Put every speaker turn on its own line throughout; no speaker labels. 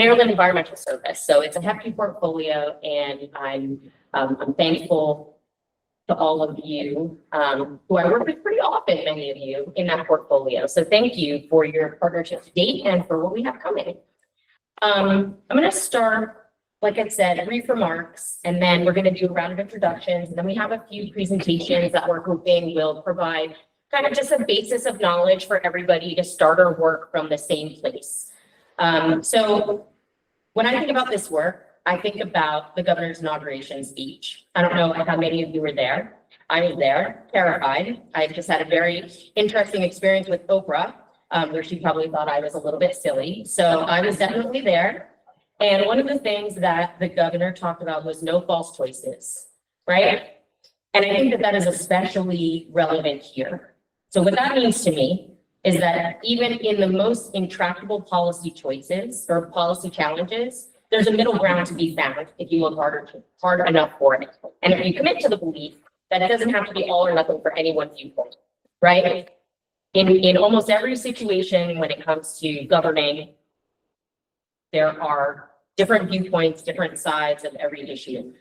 Maryland Environmental Service. So it's a hefty portfolio, and I'm thankful to all of you who I work with pretty often, many of you in that portfolio. So thank you for your partnership to date and for what we have coming. I'm going to start, like I said, brief remarks, and then we're going to do a round of introductions. And then we have a few presentations that we're hoping will provide kind of just a basis of knowledge for everybody to start our work from the same place. So when I think about this work, I think about the governor's inauguration speech. I don't know how many of you were there. I was there, terrified. I just had a very interesting experience with Oprah, where she probably thought I was a little bit silly. So I was definitely there. And one of the things that the governor talked about was no false choices, right? And I think that that is especially relevant here. So what that means to me is that even in the most intractable policy choices or policy challenges, there's a middle ground to be found if you look hard enough for it. And if you commit to the belief that it doesn't have to be all or nothing for any one viewpoint, right? In almost every situation when it comes to governing, there are different viewpoints, different sides of every issue.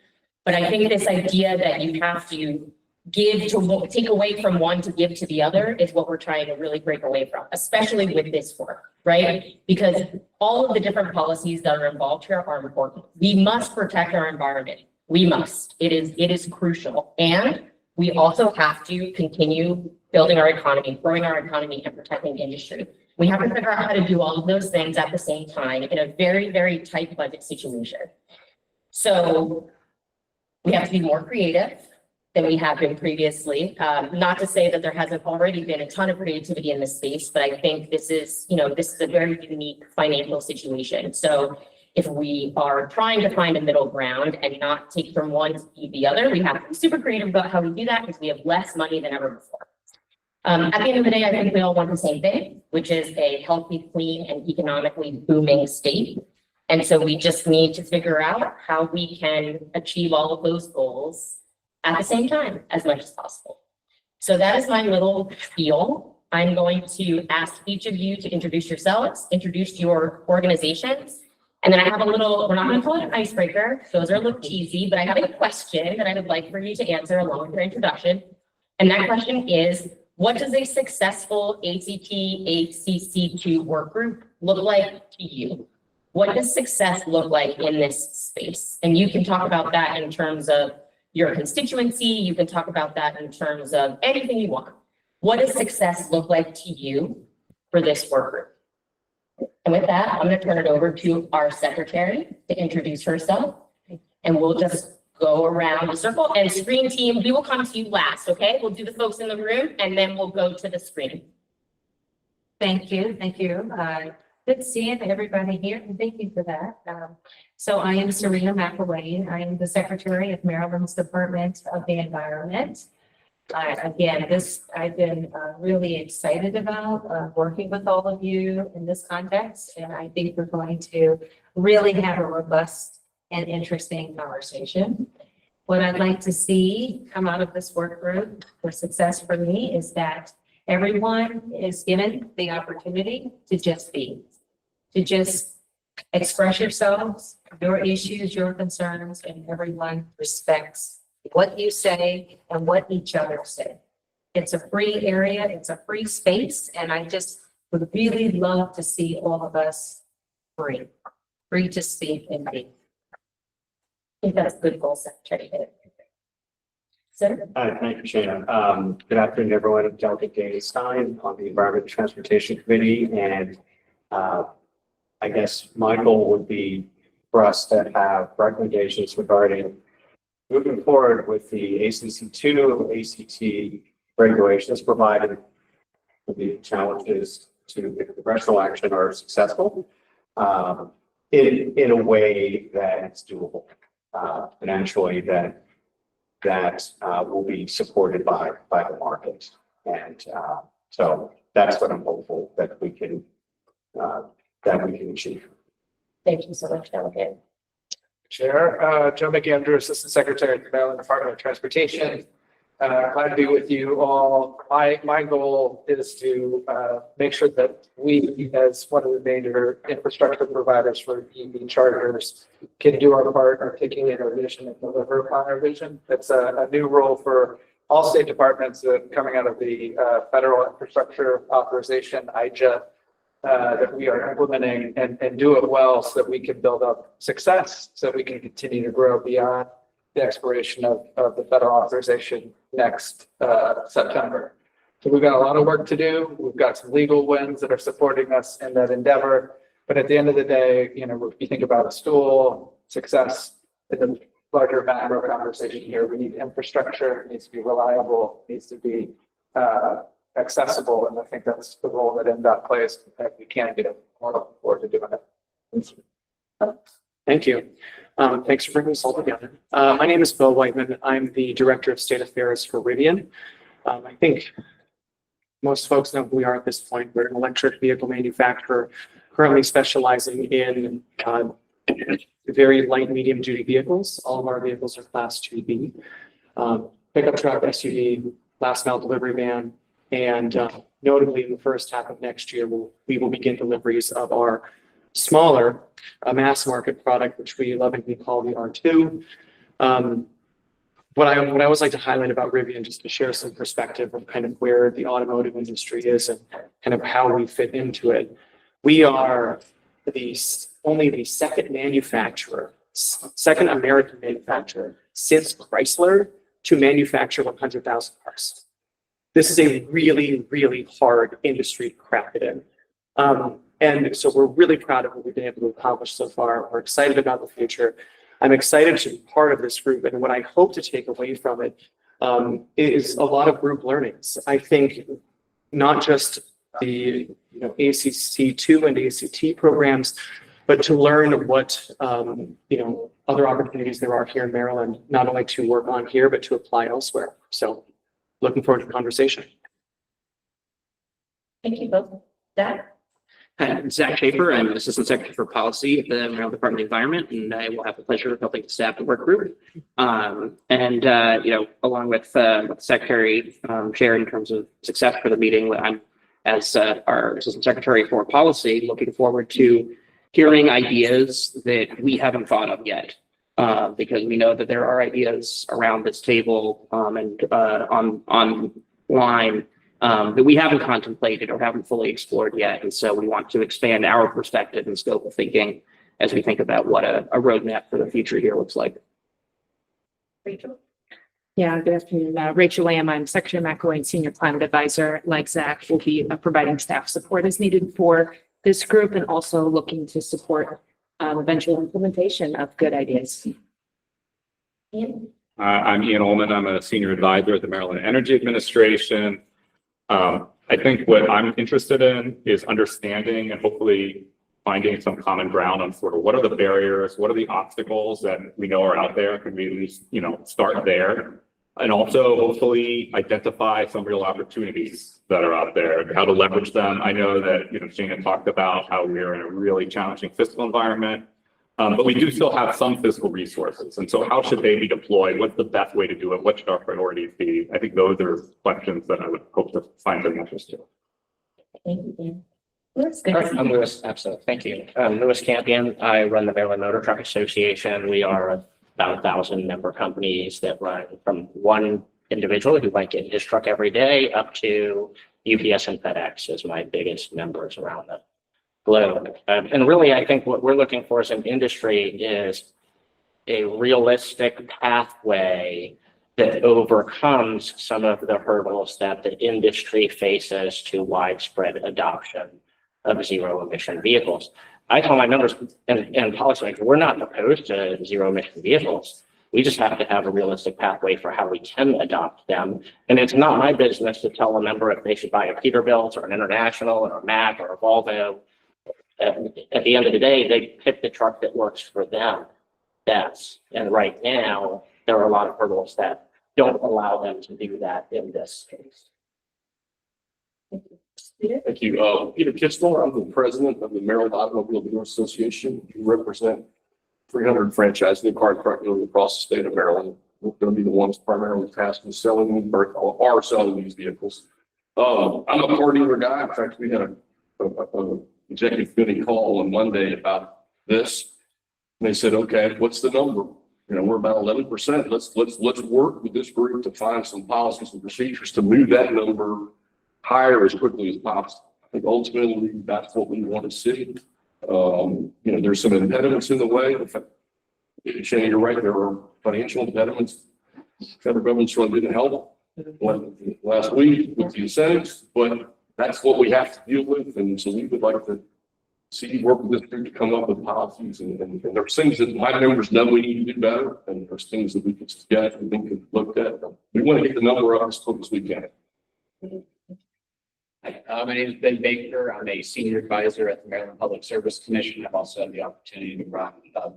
But I think this idea that you have to take away from one to give to the other is what we're trying to really break away from, especially with this work, right? Because all of the different policies that are involved here are important. We must protect our environment. We must. It is crucial. And we also have to continue building our economy, growing our economy, and protecting industry. We have to figure out how to do all of those things at the same time in a very, very tight budget situation. So we have to be more creative than we have been previously. Not to say that there hasn't already been a ton of creativity in this space, but I think this is a very unique financial situation. So if we are trying to find a middle ground and not take from one to feed the other, we have to be super creative about how we do that because we have less money than ever before. At the end of the day, I think we all want the same thing, which is a healthy, clean, and economically booming state. And so we just need to figure out how we can achieve all of those goals at the same time as much as possible. So that is my little spiel. I'm going to ask each of you to introduce yourselves, introduce your organizations, and then I have we're not going to call it an icebreaker. Those are a little cheesy, but I have a question that I would like for you to answer along with your introduction. And that question is, what does a successful ACT ACC2 work group look like to you? What does success look like in this space? And you can talk about that in terms of your constituency. You can talk about that in terms of anything you want. What does success look like to you for this work group? And with that, I'm going to turn it over to our secretary to introduce herself, and we'll just go around the circle. And screen team, we will come to you last, okay? We'll do the folks in the room, and then we'll go to the screen.
Thank you. Good seeing everybody here, and thank you for that. So I am Serena McElwain. I am the Secretary of Maryland's Department of the Environment. Again, I've been really excited about working with all of you in this context, and I think we're going to really have a robust and interesting conversation. What I'd like to see come out of this work group for success for me is that everyone is given the opportunity to just be, to just express yourselves, your issues, your concerns, and everyone respects what you say and what each other say. It's a free area, it's a free space, and I just would really love to see all of us free to speak and be.
I think that's a good goal, Secretary. Sir?
Hi, thank you, Shannon. Good afternoon, everyone. I'm Delegate Danny Stein on the Environment and Transportation Committee, and I guess my goal would be for us to have recommendations regarding moving forward with the ACC2, ACT regulations, provided the challenges to the congressional action are successful in a way that's doable financially, that will be supported by the market. And so that's what I'm hopeful that we can achieve.
Thank you so much, Delegate.
Chair, Joe McAndrew, Assistant Secretary at the Maryland Department of Transportation. Glad to be with you all. My goal is to make sure that we, as one of the major infrastructure providers for EV chargers, can do our part, articulate our vision and deliver upon our vision. It's a new role for all state departments coming out of the federal infrastructure authorization, IJA, that we are implementing and do it well so that we can build up success, so that we can continue to grow beyond the expiration of the federal authorization next September. So we've got a lot of work to do. We've got some legal wins that are supporting us in that endeavor. But at the end of the day, you know, if you think about a stool, success, in the larger macro conversation here, we need infrastructure, it needs to be reliable, it needs to be accessible. And I think that's the role that NDOT plays. That we can get it. We're looking forward to doing it.
Thank you. Thanks for bringing us all together. My name is Bill Whiteman. I'm the Director of State Affairs for Rivian. I think most folks know who we are at this point. We're an electric vehicle manufacturer currently specializing in very light, medium duty vehicles. All of our vehicles are Class 2B. Pickup truck, SUV, last mile delivery van, and notably in the first half of next year, we will begin deliveries of our smaller mass market product, which we lovingly call the R2. What I always like to highlight about Rivian, just to share some perspective of kind of where the automotive industry is and kind of how we fit into it. We are only the second American manufacturer since Chrysler to manufacture 100,000 cars. This is a really, really hard industry to crack it in. And so we're really proud of what we've been able to accomplish so far. We're excited about the future. I'm excited to be part of this group. And what I hope to take away from it is a lot of group learnings. I think not just the ACC2 and ACT programs, but to learn what other opportunities there are here in Maryland, not only to work on here, but to apply elsewhere. So looking forward to the conversation.
Thank you both. Dad?
Hi, I'm Zach Schaefer. I'm Assistant Secretary for Policy at the Maryland Department of the Environment, and I will have the pleasure of helping staff the work group. Along with the Secretary shared in terms of success for the meeting, I'm, as our Assistant Secretary for Policy, looking forward to hearing ideas that we haven't thought of yet, because we know that there are ideas around this table and online that we haven't contemplated or haven't fully explored yet. And so we want to expand our perspective and scope of thinking as we think about what a roadmap for the future here looks like.
Rachel?
Yeah, good afternoon. Rachel Lamb, I'm Secretary McElwain, Senior Climate Advisor. Like Zach, will be providing staff support as needed for this group and also looking to support eventual implementation of good ideas.
Ian?
I'm Ian Ullman. I'm a Senior Advisor at the Maryland Energy Administration. I think what I'm interested in is understanding and hopefully finding some common ground on sort of what are the barriers, what are the obstacles that we know are out there. Can we at least, start there? And also hopefully identify some real opportunities that are out there, how to leverage them. I know that, Shana talked about how we're in a really challenging fiscal environment, but we do still have some fiscal resources. And so how should they be deployed? What's the best way to do it? What should our priorities be? I think those are questions that I would hope to find them interesting.
Thank you, Ian.
I'm Lewis. Absolutely. Thank you. Lewis Campion. I run the Maryland Motor Truck Association. We are about 1,000 member companies that run from one individual who might get his truck every day up to UPS and FedEx as my biggest members around the globe. And really, I think what we're looking for as an industry is a realistic pathway that overcomes some of the hurdles that the industry faces to widespread adoption of zero emission vehicles. I tell my members and policymakers, we're not opposed to zero emission vehicles. We just have to have a realistic pathway for how we can adopt them. And it's not my business to tell a member if they should buy a Peterbilt or an International or a Mack or a Volvo. At the end of the day, they pick the truck that works for them best. And right now, there are a lot of hurdles that don't allow them to do that in this case.
Thank you. Peter Kitchmore, I'm the president of the Maryland Automobile Dealers Association. We represent 300 franchised new car truck dealers across the state of Maryland. We're going to be the ones primarily tasked with selling or are selling these vehicles. I'm a car dealer guy. In fact, we had a executive committee call on Monday about this. And they said, okay, what's the number? You know, we're about 11%. Let's work with this group to find some policies and procedures to move that number higher as quickly as possible. I think ultimately that's what we want to see. You know, there's some impediments in the way. Shane, you're right. There are financial impediments. Federal government certainly didn't help last week with the incentives, but that's what we have to deal with. And so we would like to see work with this group to come up with policies. And there's things that my members know we need to do better. And there's things that we can suggest and think can looked at. We want to get the number up as quick as we can.
Hi, my name is Ben Baker. I'm a senior advisor at the Maryland Public Service Commission. I've also had the opportunity to run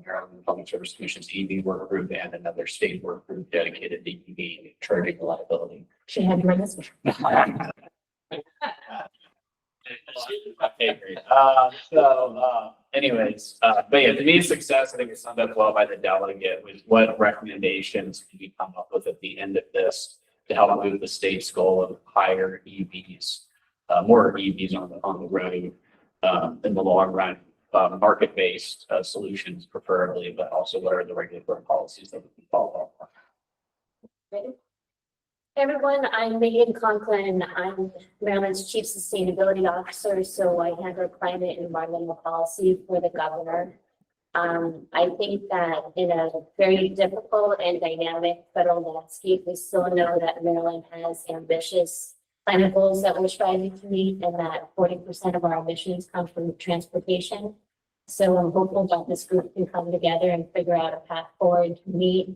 Maryland Public Service Commission's EV work group and another state work group dedicated to EV charging reliability.
Should have run this one.
Anyways, but yeah, to me, success, I think it's summed up well by the delegate was what recommendations can we come up with at the end of this to help move the state's goal of higher EVs, more EVs on the road in the long run, market-based solutions preferably, but also what are the regulatory policies that we can follow up on?
Hey everyone, I'm Megan Conklin. I'm Maryland's Chief Sustainability Officer, so I handle climate and environmental policy for the governor. I think that in a very difficult and dynamic federal landscape, we still know that Maryland has ambitious climate goals that we're striving to meet, and that 40% of our emissions come from transportation. So I'm hopeful that this group can come together and figure out a path forward to meet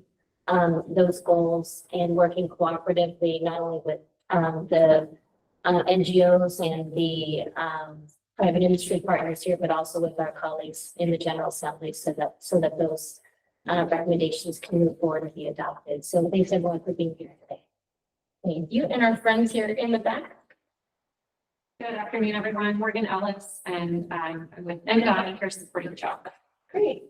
those goals, and working cooperatively, not only with the NGOs and the private industry partners here, but also with our colleagues in the General Assembly so that those recommendations can move forward and be adopted. So thanks everyone for being here today.
Thank you. And our friends here in the back.
Good afternoon, everyone. Morgan Ellis, and I'm with MDOT here supporting the job.
Great.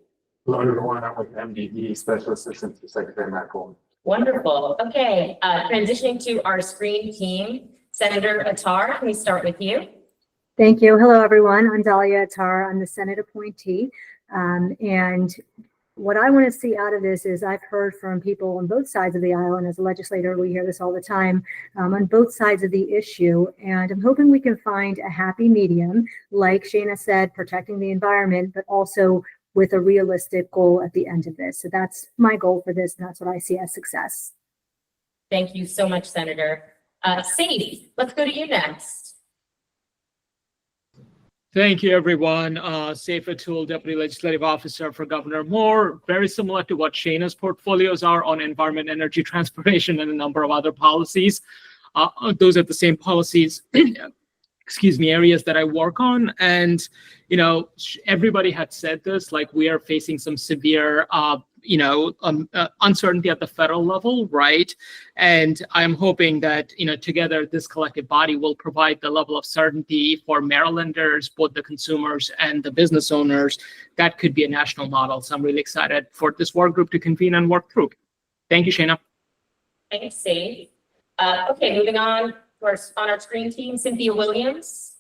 Hello, everyone. I'm with MDE, Special Assistant to Secretary Michael.
Wonderful. Okay, transitioning to our screen team, Senator Attar, can we start with you?
Thank you. Hello, everyone. I'm Dahlia Attar. I'm the Senate appointee. And what I want to see out of this is I've heard from people on both sides of the aisle, and as a legislator, we hear this all the time, on both sides of the issue. And I'm hoping we can find a happy medium, like Shana said, protecting the environment, but also with a realistic goal at the end of this. So that's my goal for this, and that's what I see as success.
Thank you so much, Senator. Sadie, let's go to you next.
Thank you, everyone. Safer Tool, Deputy Legislative Officer for Governor Moore. Very similar to what Shana's portfolios are on environment, energy, transportation, and a number of other policies. Those are the same policies, excuse me, areas that I work on. And, you know, everybody had said this, like we are facing some severe, uncertainty at the federal level, right? And I'm hoping that, together this collective body will provide the level of certainty for Marylanders, both the consumers and the business owners. That could be a national model. So I'm really excited for this work group to convene and work through. Thank you, Shana.
Thanks, Sadie. Okay, moving on. On our screen team, Cynthia Williams.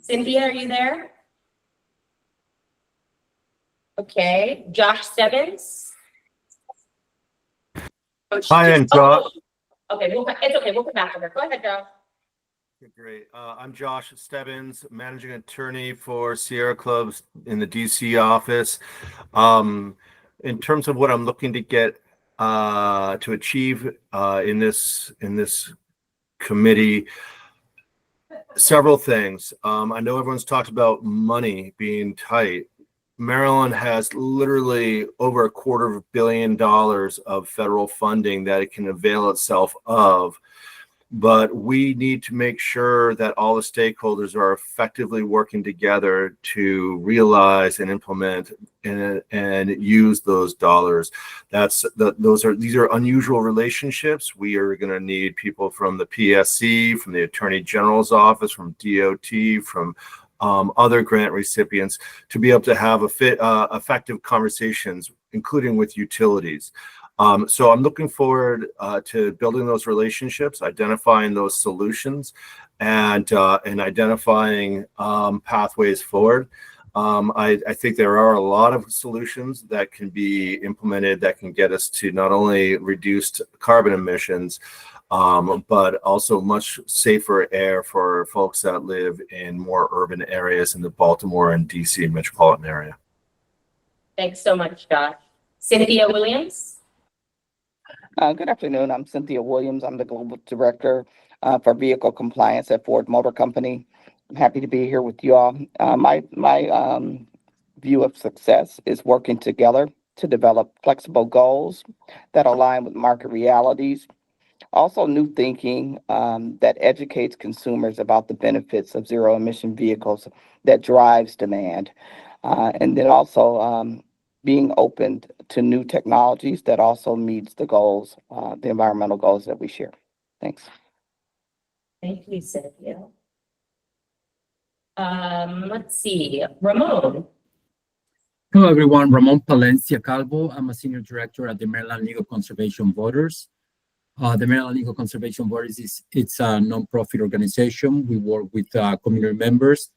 Cynthia, are you there? Okay, Josh Stebbins.
Hi, I'm Josh.
Okay, it's okay. We'll come back to her. Go ahead, Josh.
Great. I'm Josh Stebbins, Managing Attorney for Sierra Clubs in the DC office. In terms of what I'm looking to get to achieve in this committee, several things. I know everyone's talked about money being tight. Maryland has literally over $250 million of federal funding that it can avail itself of. But we need to make sure that all the stakeholders are effectively working together to realize and implement and use those dollars. These are unusual relationships. We are going to need people from the PSC, from the Attorney General's office, from DOT, from other grant recipients, to be able to have effective conversations, including with utilities. So I'm looking forward to building those relationships, identifying those solutions, and identifying pathways forward. I think there are a lot of solutions that can be implemented that can get us to not only reduced carbon emissions, but also much safer air for folks that live in more urban areas in the Baltimore and DC metropolitan area.
Thanks so much, Josh. Cynthia Williams.
Good afternoon. I'm Cynthia Williams. I'm the Global Director for Vehicle Compliance at Ford Motor Company. I'm happy to be here with you all. My view of success is working together to develop flexible goals that align with market realities. Also, new thinking that educates consumers about the benefits of zero emission vehicles that drives demand. And then also being open to new technologies that also meets the goals, the environmental goals that we share. Thanks.
Thank you, Cynthia. Let's see, Ramon.
Hello, everyone. Ramon Palencia Calvo. I'm a Senior Director at the Maryland Legal Conservation Voters. The Maryland Legal Conservation Voters it's a nonprofit organization. We work with community members,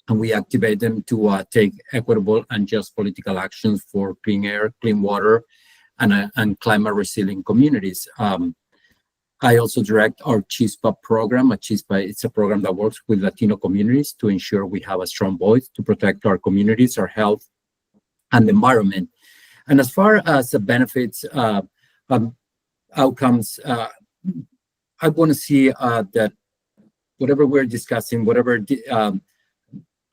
and we activate them to take equitable and just political actions for clean air, clean water, and climate resilient communities. I also direct our CHISPA program. It's a program that works with Latino communities to ensure we have a strong voice to protect our communities, our health, and the environment. And as far as the benefits, outcomes, I want to see that whatever we're discussing, whatever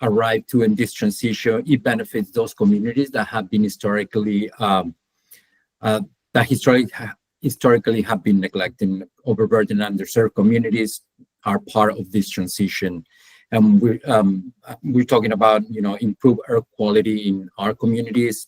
arrive to in this transition, it benefits those communities that have been historically have been neglected, overburdened, underserved communities are part of this transition. And we're talking about, improve air quality in our communities,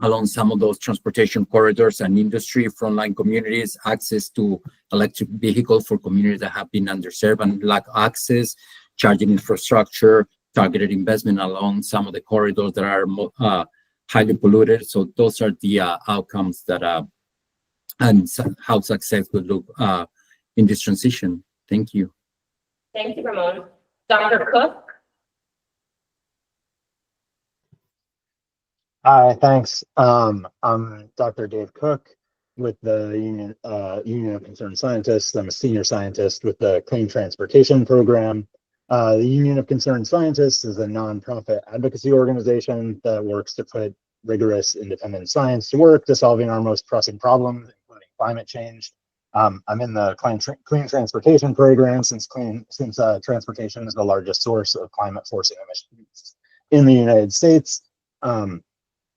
along some of those transportation corridors and industry frontline communities, access to electric vehicles for communities that have been underserved and lack access, charging infrastructure, targeted investment along some of the corridors that are highly polluted. So those are the outcomes that and how success would look in this transition. Thank you.
Thank you, Ramon. Dr. Cook.
Hi, thanks. I'm Dr. Dave Cook with the Union of Concerned Scientists. I'm a senior scientist with the Clean Transportation Program. The Union of Concerned Scientists is a nonprofit advocacy organization that works to put rigorous independent science to work to solving our most pressing problems, including climate change. I'm in the Clean Transportation Program since transportation is the largest source of climate forcing emissions in the United States.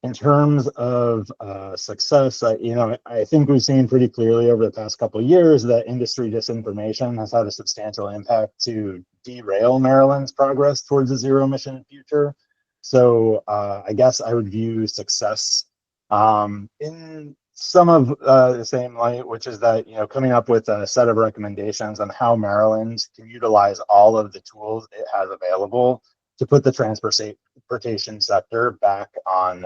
In terms of success, I think we've seen pretty clearly over the past couple of years that industry disinformation has had a substantial impact to derail Maryland's progress towards a zero emission future. So I guess I would view success in some of the same light, which is that, coming up with a set of recommendations on how Maryland can utilize all of the tools it has available to put the transportation sector back on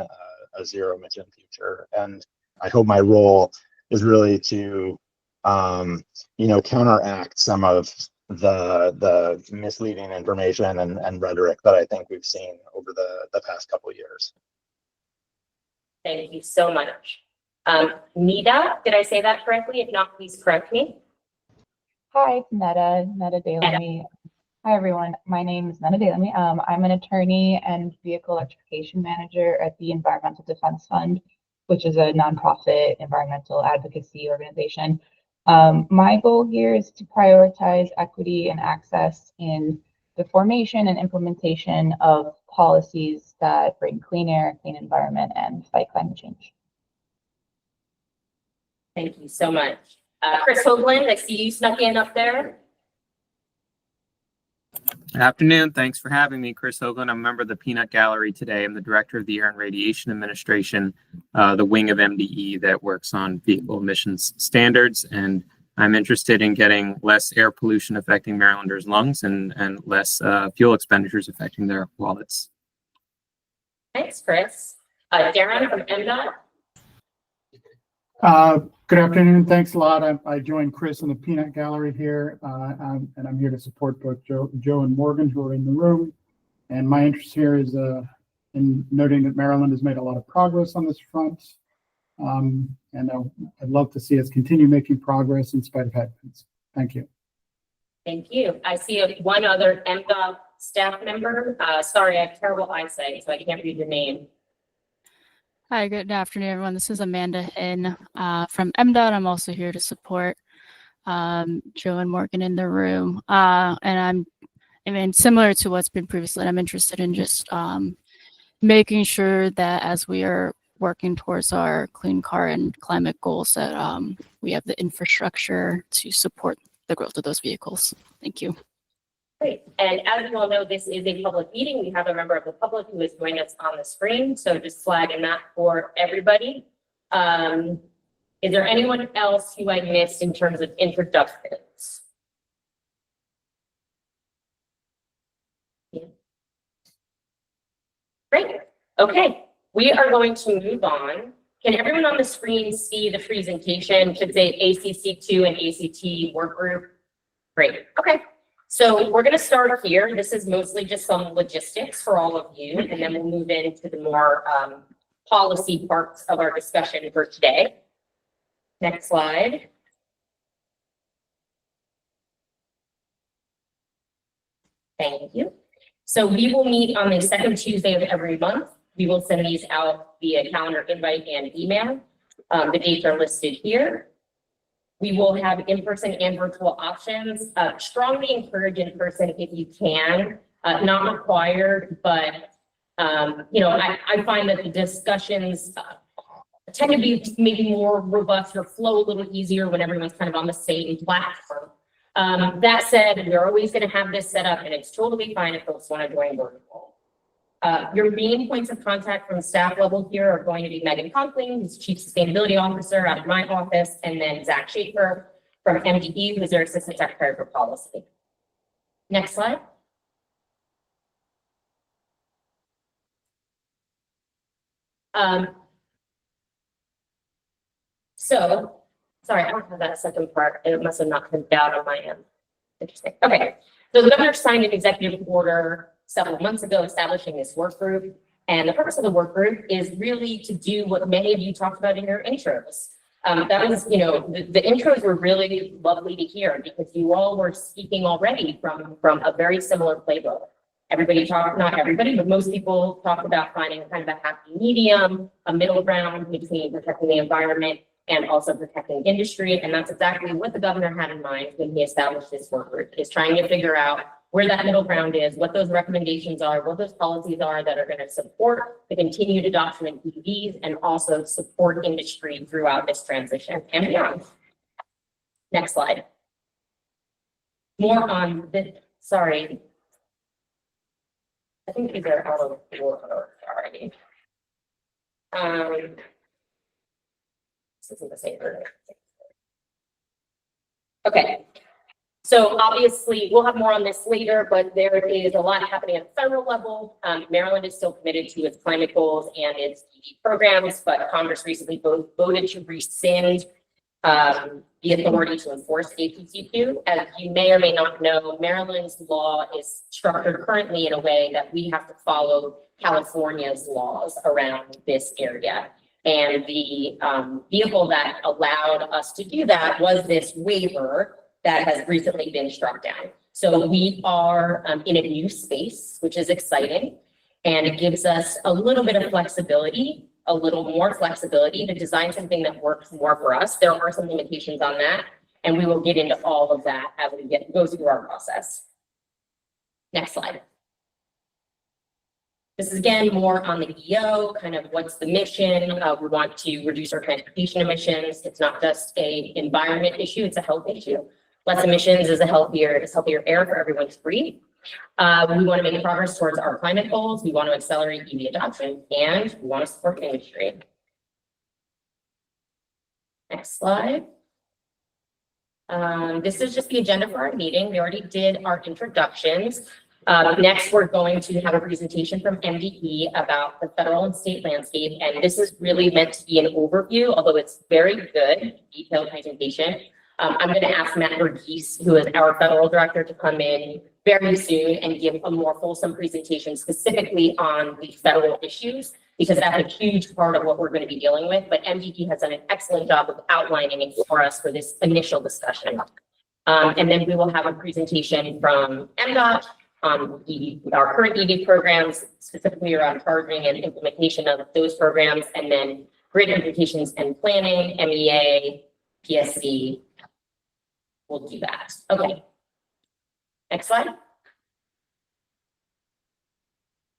a zero emission future. And I hope my role is really to, counteract some of the misleading information and rhetoric that I think we've seen over the past couple of years.
Thank you so much. Nida, did I say that correctly? If not, please correct me.
Hi, it's Neda Dalemy. Hi, everyone. My name is Neda Dalemy. I'm an attorney and vehicle electrification manager at the Environmental Defense Fund, which is a nonprofit environmental advocacy organization. My goal here is to prioritize equity and access in the formation and implementation of policies that bring clean air, clean environment, and fight climate change.
Thank you so much. Chris Hoagland, I see you snuck in up there.
Good afternoon. Thanks for having me, Chris Hoagland. I'm a member of the Peanut Gallery today. I'm the director of the Air and Radiation Administration, the wing of MDE that works on vehicle emissions standards. And I'm interested in getting less air pollution affecting Marylanders' lungs and less fuel expenditures affecting their wallets.
Thanks, Chris. Darren from MDOT.
Good afternoon. Thanks a lot. I joined Chris in the peanut gallery here, and I'm here to support both Joe and Morgan, who are in the room. And my interest here is in noting that Maryland has made a lot of progress on this front. And I'd love to see us continue making progress in spite of headwinds. Thank you.
Thank you. I see one other MDOT staff member. Sorry, I have terrible eyesight, so I can't read your name.
Hi, good afternoon, everyone. This is Amanda Hinn from MDOT. I'm also here to support Joe and Morgan in the room. And I mean, similar to what's been previously, I'm interested in just making sure that as we are working towards our clean car and climate goals, that we have the infrastructure to support the growth of those vehicles. Thank you.
Great. And as you all know, this is a public meeting. We have a member of the public who is joining us on the screen. So just flagging that for everybody. Is there anyone else who I missed in terms of introductions? Yeah. Great. Okay. We are going to move on. Can everyone on the screen see the presentation? Should say ACC2 and ACT work group. Great. Okay. So we're going to start here. This is mostly just some logistics for all of you, and then we'll move into the more policy parts of our discussion for today. Next slide. Thank you. So we will meet on the second Tuesday of every month. We will send these out via calendar invite and email. The dates are listed here. We will have in-person and virtual options. Strongly encourage in-person if you can, not required, but I find that the discussions tend to be maybe more robust or flow a little easier when everyone's kind of on the same platform. That said, we're always going to have this set up, and it's totally fine if folks want to join virtual. Your main points of contact from staff level here are going to be Megan Conkling, who's Chief Sustainability Officer out of my office, and then Zach Schaefer from MDE, who's our Assistant Secretary for Policy. Next slide. Sorry, I don't have that second part. It must have not been down on my end. Interesting. Okay. So the governor signed an executive order several months ago establishing this work group. And the purpose of the work group is really to do what many of you talked about in your intros. That was, the intros were really lovely to hear because you all were speaking already from a very similar playbook. Everybody talked, not everybody, but most people talked about finding kind of a happy medium, a middle ground between protecting the environment and also protecting industry. And that's exactly what the governor had in mind when he established this work group, is trying to figure out where that middle ground is, what those recommendations are, what those policies are that are going to support the continued adoption of EVs and also support industry throughout this transition and beyond. Next slide. More on this, sorry. I think these are out of order already. This isn't the same order. Okay. So obviously, we'll have more on this later, but there is a lot happening at the federal level. Maryland is still committed to its climate goals and its EV programs, but Congress recently voted to rescind the authority to enforce ACC2. As you may or may not know, Maryland's law is structured currently in a way that we have to follow California's laws around this area. And the vehicle that allowed us to do that was this waiver that has recently been struck down. So we are in a new space, which is exciting. And it gives us a little bit of flexibility, a little more flexibility to design something that works more for us. There are some limitations on that, and we will get into all of that as we go through our process. Next slide. This is again more on the EO, kind of what's the mission. We want to reduce our transportation emissions. It's not just an environment issue, it's a health issue. Less emissions is healthier air for everyone to breathe. We want to make progress towards our climate goals. We want to accelerate EV adoption, and we want to support industry. Next slide. This is just the agenda for our meeting. We already did our introductions. Next, we're going to have a presentation from MDE about the federal and state landscape. And this is really meant to be an overview, although it's very good, detailed presentation. I'm going to ask Matt Verghese, who is our federal director, to come in very soon and give a more fulsome presentation specifically on the federal issues, because that's a huge part of what we're going to be dealing with. But MDE has done an excellent job of outlining it for us for this initial discussion. And then we will have a presentation from MDOT on our current EV programs, specifically around charging and implementation of those programs, and then grid implications and planning, MEA, PSC. We'll do that. Okay. Next slide.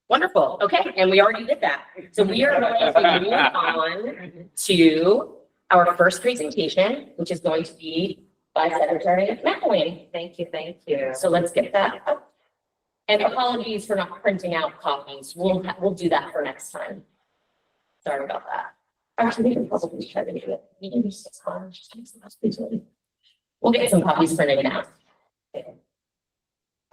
Wonderful. Okay, and we already did that. So we are going to move on to our first presentation, which is going to be by Secretary McElwain.
Thank you, thank you.
So let's get that up. And apologies for not printing out copies. We'll do that for next time. Sorry about that. Actually, we can probably try to do it. We can use this one. We'll get some copies printed out.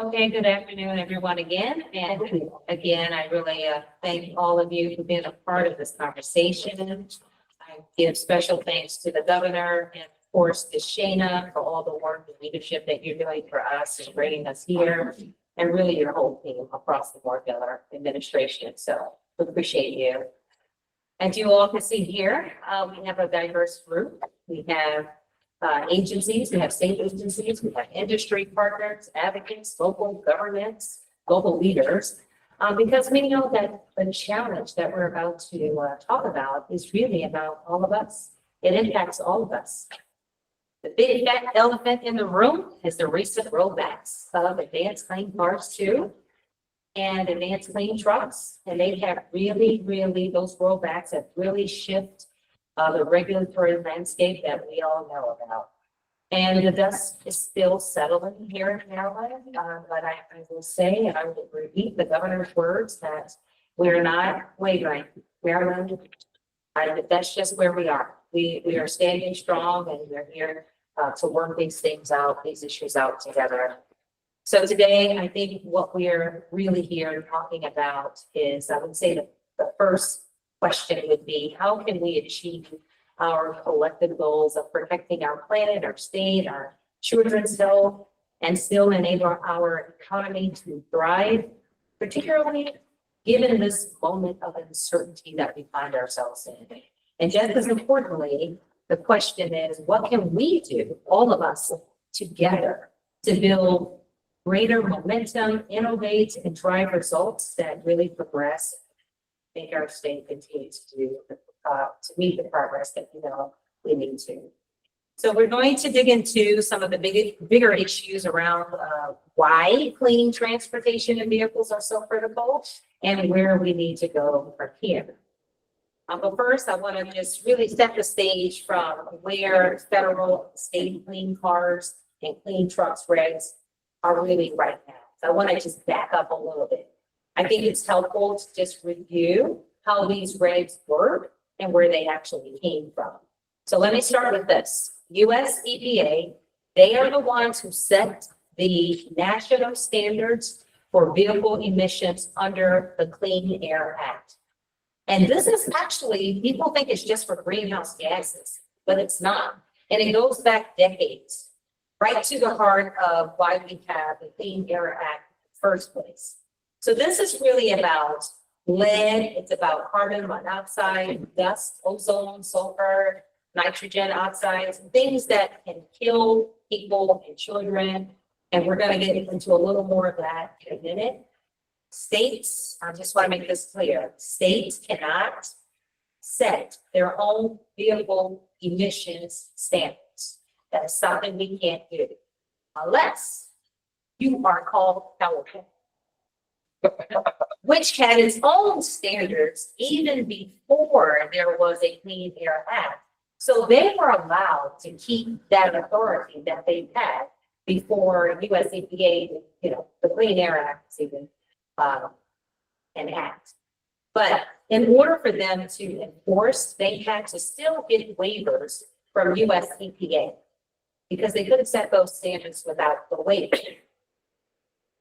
Okay, good afternoon, everyone, again. And again, I really thank all of you for being a part of this conversation. I give special thanks to the governor and of course to Shana for all the work and leadership that you're doing for us and bringing us here, and really your whole team across the board, Governor administration. So we appreciate you. As you all can see here, we have a diverse group. We have agencies, we have state agencies, we have industry partners, advocates, local governments, local leaders, because we know that the challenge that we're about to talk about is really about all of us. It impacts all of us. The big fat elephant in the room is the recent rollbacks of advanced clean cars too, and advanced clean trucks. And they have really, those rollbacks have really shifted the regulatory landscape that we all know about. And the dust is still settling here in Maryland, but I will say, and I will repeat the governor's words, that we're not wavering. Maryland, that's just where we are. We are standing strong, and we're here to work these things out, these issues out together. So today, I think what we're really here talking about is, I would say the first question would be, how can we achieve our collective goals of protecting our planet, our state, our children's health, and still enable our economy to thrive, particularly given this moment of uncertainty that we find ourselves in. And just as importantly, the question is, what can we do, all of us together, to build greater momentum, innovate, and drive results that really progress, make our state continue to meet the progress that we need to. So we're going to dig into some of the bigger issues around why clean transportation and vehicles are so critical and where we need to go from here. But first, I want to just really set the stage from where federal, state clean cars and clean trucks regs are really right now. So I want to just back up a little bit. I think it's helpful to just review how these regs work and where they actually came from. So let me start with this. US EPA, they are the ones who set the national standards for vehicle emissions under the Clean Air Act. And this is actually, people think it's just for greenhouse gases, but it's not. And it goes back decades, right to the heart of why we have the Clean Air Act in the first place. So this is really about lead, it's about carbon monoxide, dust, ozone, sulfur, nitrogen oxides, things that can kill people and children. And we're going to get into a little more of that in a minute. States, I just want to make this clear, states cannot set their own vehicle emissions standards. That is something we can't do unless you are called California, which had its own standards even before there was a Clean Air Act. So they were allowed to keep that authority that they had before US EPA, the Clean Air Act was even an act. But in order for them to enforce, they had to still get waivers from US EPA. because they could have set those standards without the waiver.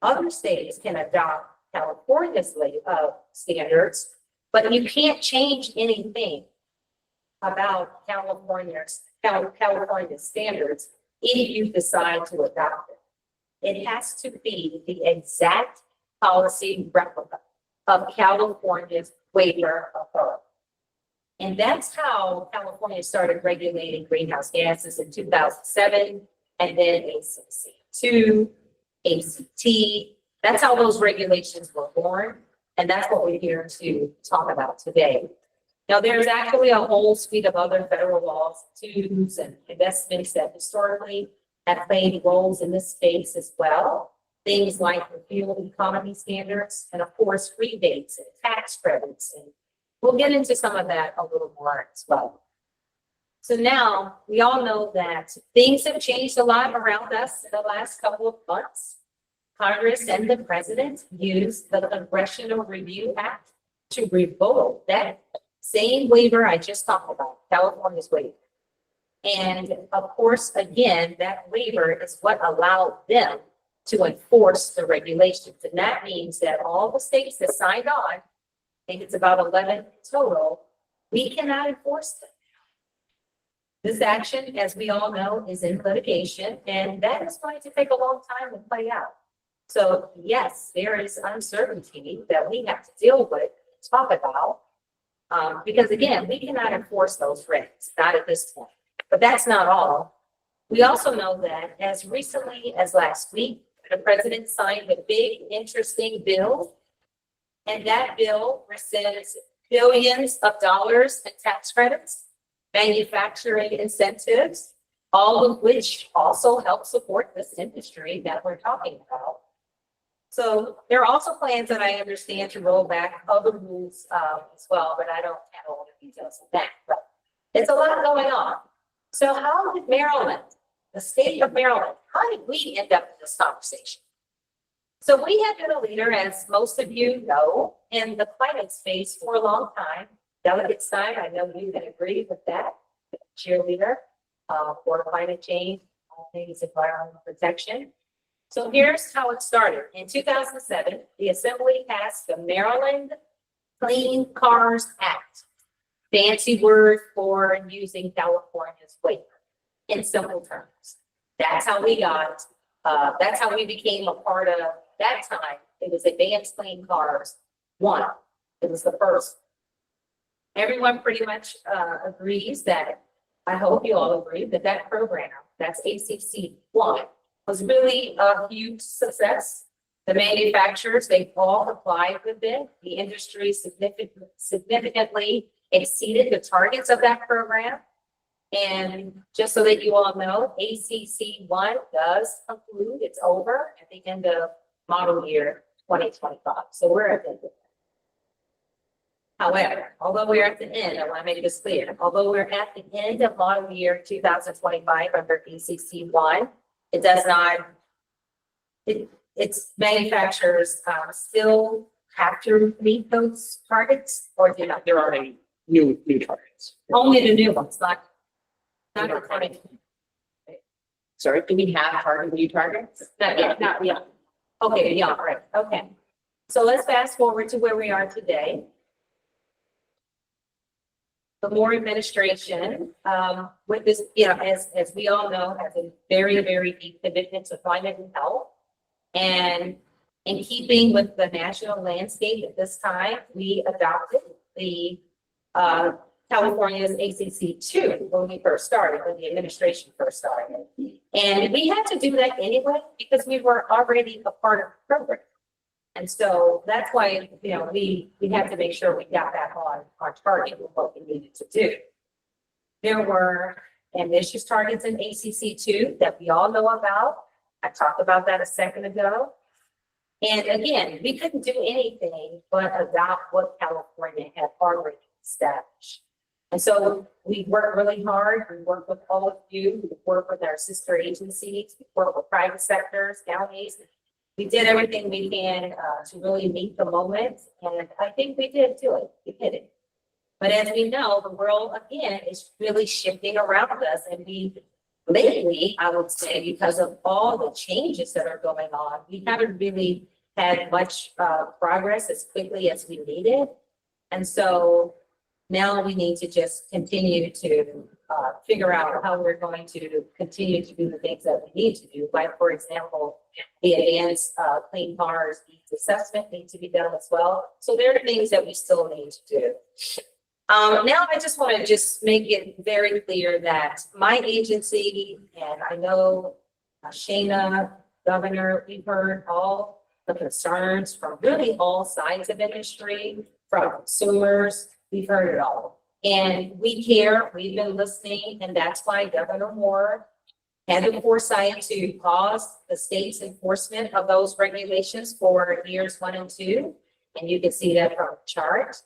Other states can adopt California's standards, but you can't change anything about California's standards if you decide to adopt it. It has to be the exact policy replica of California's waiver authority. And that's how California started regulating greenhouse gases in 2007, and then ACC 2, ACT. That's how those regulations were born, and that's what we're here to talk about today. Now, there's actually a whole suite of other federal laws, tools, and investments that historically have played roles in this space as well. Things like the fuel economy standards, and of course, rebates and tax credits. And we'll get into some of that a little more as well. So now we all know that things have changed a lot around us in the last couple of months. Congress and the president used the Congressional Review Act to revoke that same waiver I just talked about, California's waiver. And of course, again, that waiver is what allowed them to enforce the regulations. And that means that all the states that signed on, I think it's about 11 total, we cannot enforce them. This action, as we all know, is in litigation, and that is going to take a long time to play out. So yes, there is uncertainty that we have to deal with, talk about, because again, we cannot enforce those regs, not at this point. But that's not all. We also know that as recently as last week, the president signed a big, interesting bill, and that bill rescinds billions of dollars in tax credits, manufacturing incentives, all of which also help support this industry that we're talking about. So there are also plans that I understand to roll back other rules as well, but I don't have all the details of that. But it's a lot going on. So how did Maryland, the state of Maryland, how did we end up in this conversation? So we have been a leader, as most of you know, in the climate space for a long time. Delegate Stein, I know you can agree with that, cheerleader for climate change, all things environmental protection. So here's how it started. In 2007, the Assembly passed the Maryland Clean Cars Act, fancy word for using California's waiver in simple terms. That's how we got, that's how we became a part of that time. It was Advanced Clean Cars 1. It was the first. Everyone pretty much agrees that, I hope you all agree that that program, that's ACC 1, was really a huge success. The manufacturers, they all applied with it. The industry significantly exceeded the targets of that program. And just so that you all know, ACC 1 does conclude, it's over at the end of model year 2025. So we're at the end. However, although we're at the end, I want to make this clear, although we're at the end of model year 2025 under ACC 1, it does not, its manufacturers still have to meet those targets, or do not?
There are any new targets.
Only the new ones, not the 2020.
Sorry, do we have hard new targets?
Not yet, not yet. Okay, yeah, right, okay. So let's fast forward to where we are today. The Moore administration, with this, as we all know, has a very, very deep commitment to climate and health. And in keeping with the national landscape at this time, we adopted the California's ACC 2 when we first started, when the administration first started. And we had to do that anyway because we were already a part of the program. And so that's why, we had to make sure we got back on target with what we needed to do. There were ambitious targets in ACC 2 that we all know about. I talked about that a second ago. And again, we couldn't do anything but adopt what California had already established. And so we worked really hard. We worked with all of you. We worked with our sister agencies. We worked with private sectors, counties. We did everything we can to really meet the moment. And I think we did do it. We did it. But as we know, the world, again, is really shifting around us. And we
lately, I would say, because of all the changes that are going on, we haven't really had much progress as quickly as we needed. And so now we need to just continue to figure out how we're going to continue to do the things that we need to do. Like, for example, the advanced clean cars needs assessment needs to be done as well. So there are things that we still need to do. Now I just want to just make it very clear that my agency, and I know Shana, Governor, we've heard all the concerns from really all sides of industry, from consumers, we've heard it all. And we care, we've been listening, and that's why Governor Moore had the foresight to pause the state's enforcement of those regulations for years 1 and 2. And you can see that from the chart.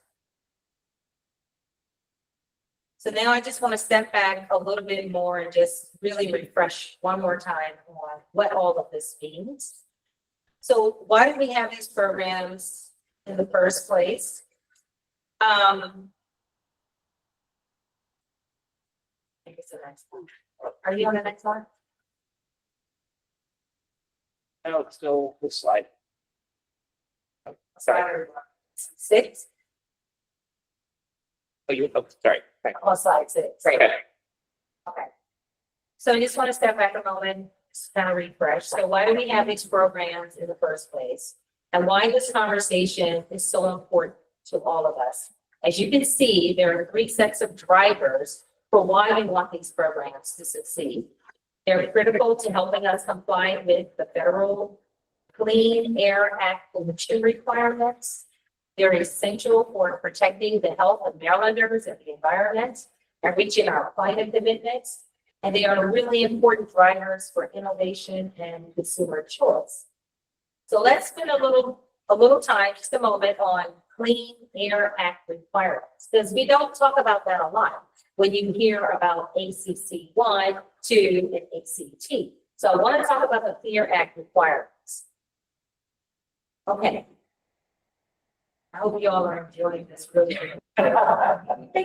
So now I just want to step back a little bit more and just really refresh one more time on what all of this means. So why do we have these programs in the first place? I guess the next one. Are you on the next one?
No, it's still this slide.
Sorry. 6?
Sorry.
On slide 6.
Okay.
Okay. So I just want to step back a moment, just kind of refresh. So why do we have these programs in the first place? And why this conversation is so important to all of us? As you can see, there are 3 sets of drivers for why we want these programs to succeed. They're critical to helping us comply with the federal Clean Air Act pollution requirements. They're essential for protecting the health of Marylanders and the environment and reaching our climate commitments. And they are really important drivers for innovation and consumer choice. So let's spend a little time, just a moment, on Clean Air Act requirements, because we don't talk about that a lot when you hear about ACC 1, 2, and ACT. So I want to talk about the Clean Air Act requirements. Okay. I hope you all are enjoying this really. They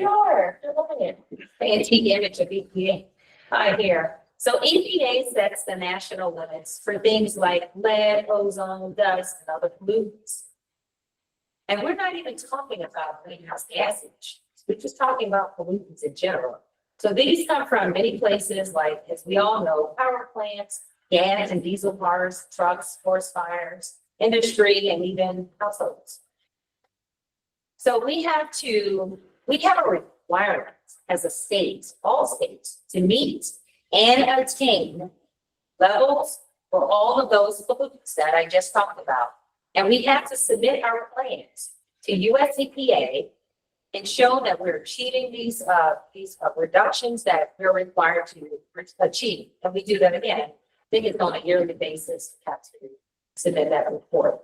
are. They're loving it. The antique image of EPA. I hear. So EPA sets the national limits for things like lead, ozone, dust, and other pollutants. And we're not even talking about greenhouse gas emissions. We're just talking about pollutants in general. So these come from many places, like, as we all know, power plants, gas and diesel cars, trucks, forest fires, industry, and even households. So we have a requirement as a state, all states, to meet and attain levels for all of those pollutants that I just talked about. And we have to submit our plans to US EPA and show that we're achieving these reductions that we're required to achieve. And we do that again. I think it's on a yearly basis, have to submit that report.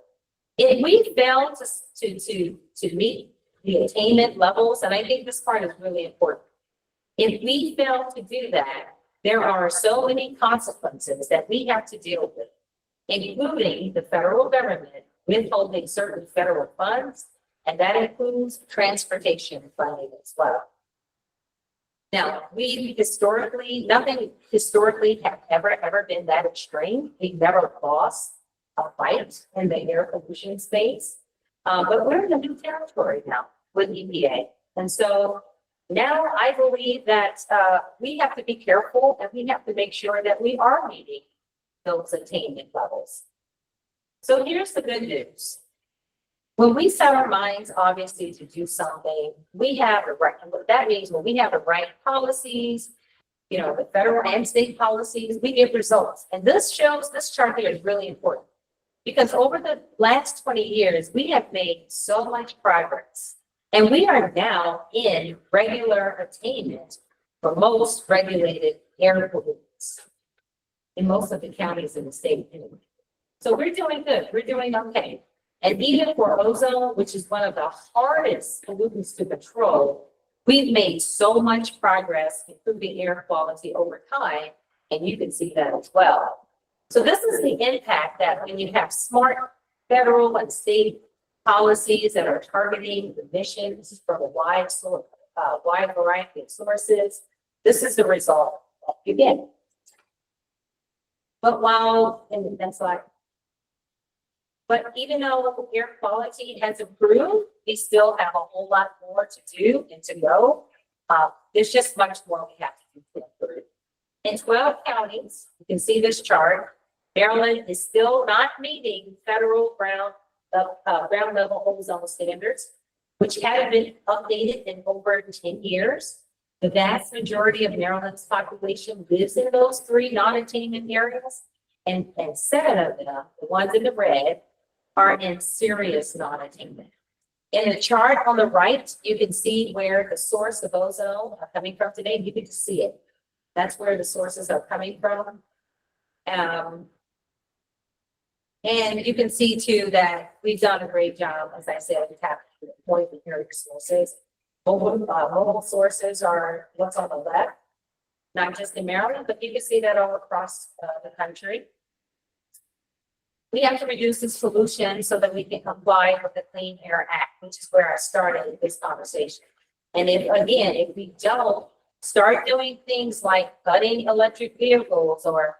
If we fail to meet the attainment levels, and I think this part is really important. If we fail to do that, there are so many consequences that we have to deal with, including the federal government withholding certain federal funds, and that includes transportation funding as well. Now, nothing historically have ever been that extreme. We've never lost a fight in the air pollution space. But we're in a new territory now with EPA. And so now I believe that we have to be careful and we have to make sure that we are meeting those attainment levels. So here's the good news. When we set our minds, obviously, to do something, we have the right, and what that means, when we have the right policies, the federal and state policies, we get results. And this chart here is really important. Because over the last 20 years, we have made so much progress. And we are now in regular attainment for most regulated air pollutants in most of the counties in the state. So we're doing good. We're doing okay. And even for ozone, which is one of the hardest pollutants to control, we've made so much progress improving air quality over time. And you can see that as well. So this is the impact that when you have smart federal and state policies that are targeting emissions from a wide variety of sources, this is the result that you get. But while, and that's like, but even though air quality has improved, we still have a whole lot more to do and to go. There's just much more we have to do to improve. In 12 counties, you can see this chart, Maryland is still not meeting federal ground level ozone standards, which haven't been updated in over 10 years. The vast majority of Maryland's population lives in those 3 non-attainment areas, and 7 of them, the ones in the red, are in serious non-attainment. In the chart on the right, you can see where the source of ozone are coming from today. You can see it. That's where the sources are coming from. And you can see too that we've done a great job, as I said, we have to point the area sources. Mobile sources are what's on the left, not just in Maryland, but you can see that all across the country. We have to reduce this pollution so that we can comply with the Clean Air Act, which is where I started this conversation. And if we don't start doing things like cutting electric vehicles or,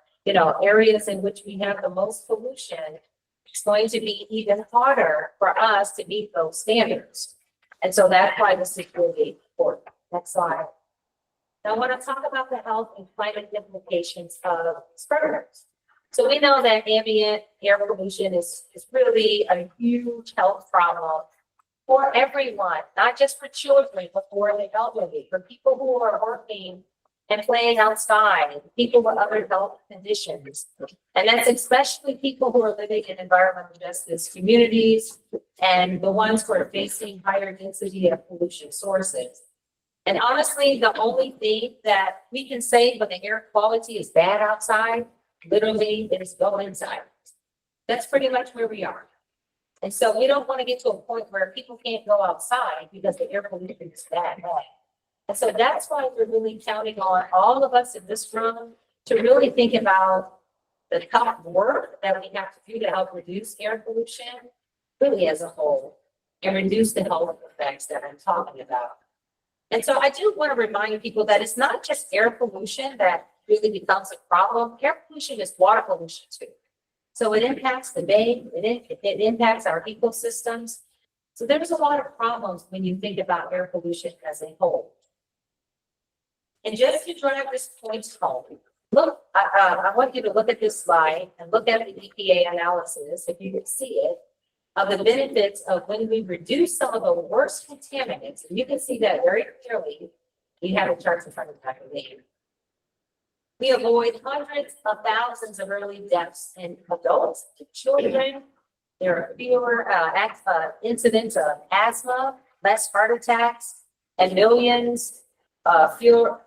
areas in which we have the most pollution, it's going to be even harder for us to meet those standards. And so that's why this is really important. Next slide. Now I want to talk about the health and climate implications of spreaders. So we know that ambient air pollution is really a huge health problem for everyone, not just for children, but for the elderly, for people who are working and playing outside, people with other health conditions. And that's especially people who are living in environmental justice communities and the ones who are facing higher density of pollution sources. And honestly, the only thing that we can say when the air quality is bad outside, literally, is go inside. That's pretty much where we are. And so we don't want to get to a point where people can't go outside because the air pollution is bad. And so that's why we're really counting on all of us in this room to really think about the tough work that we have to do to help reduce air pollution, really as a whole, and reduce the health effects that I'm talking about. And so I do want to remind people that it's not just air pollution that really becomes a problem. Air pollution is water pollution too. So it impacts the bay, it impacts our ecosystems. So there's a lot of problems when you think about air pollution as a whole. And just to drive this point home, look, I want you to look at this slide and look at the EPA analysis, if you can see it, of the benefits of when we reduce some of the worst contaminants. And you can see that very clearly. You have the charts in front of you, I believe. We avoid hundreds of thousands of early deaths in adults and children. There are fewer incidents of asthma, less heart attacks, and millions fewer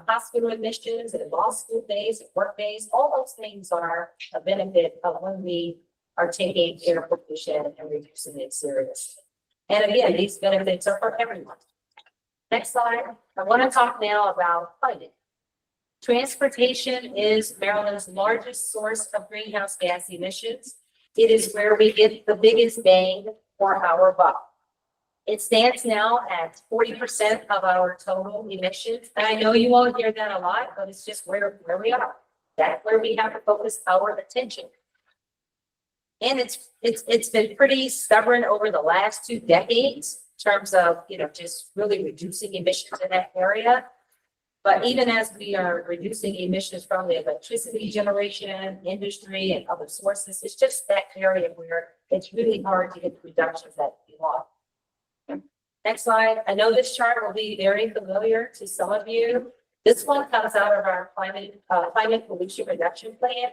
hospital admissions and lost school days and work days. All those things are a benefit of when we are taking air pollution and reducing it seriously. And again, these benefits are for everyone. Next slide. I want to talk now about climate. Transportation is Maryland's largest source of greenhouse gas emissions. It is where we get the biggest bang for our buck. It stands now at 40% of our total emissions. And I know you won't hear that a lot, but it's just where we are. That's where we have to focus our attention. And it's been pretty stubborn over the last 2 decades in terms of, just really reducing emissions in that area. But even as we are reducing emissions from the electricity generation, industry, and other sources, it's just that area where it's really hard to get the reductions that we want. Next slide. I know this chart will be very familiar to some of you. This one comes out of our climate pollution reduction plan.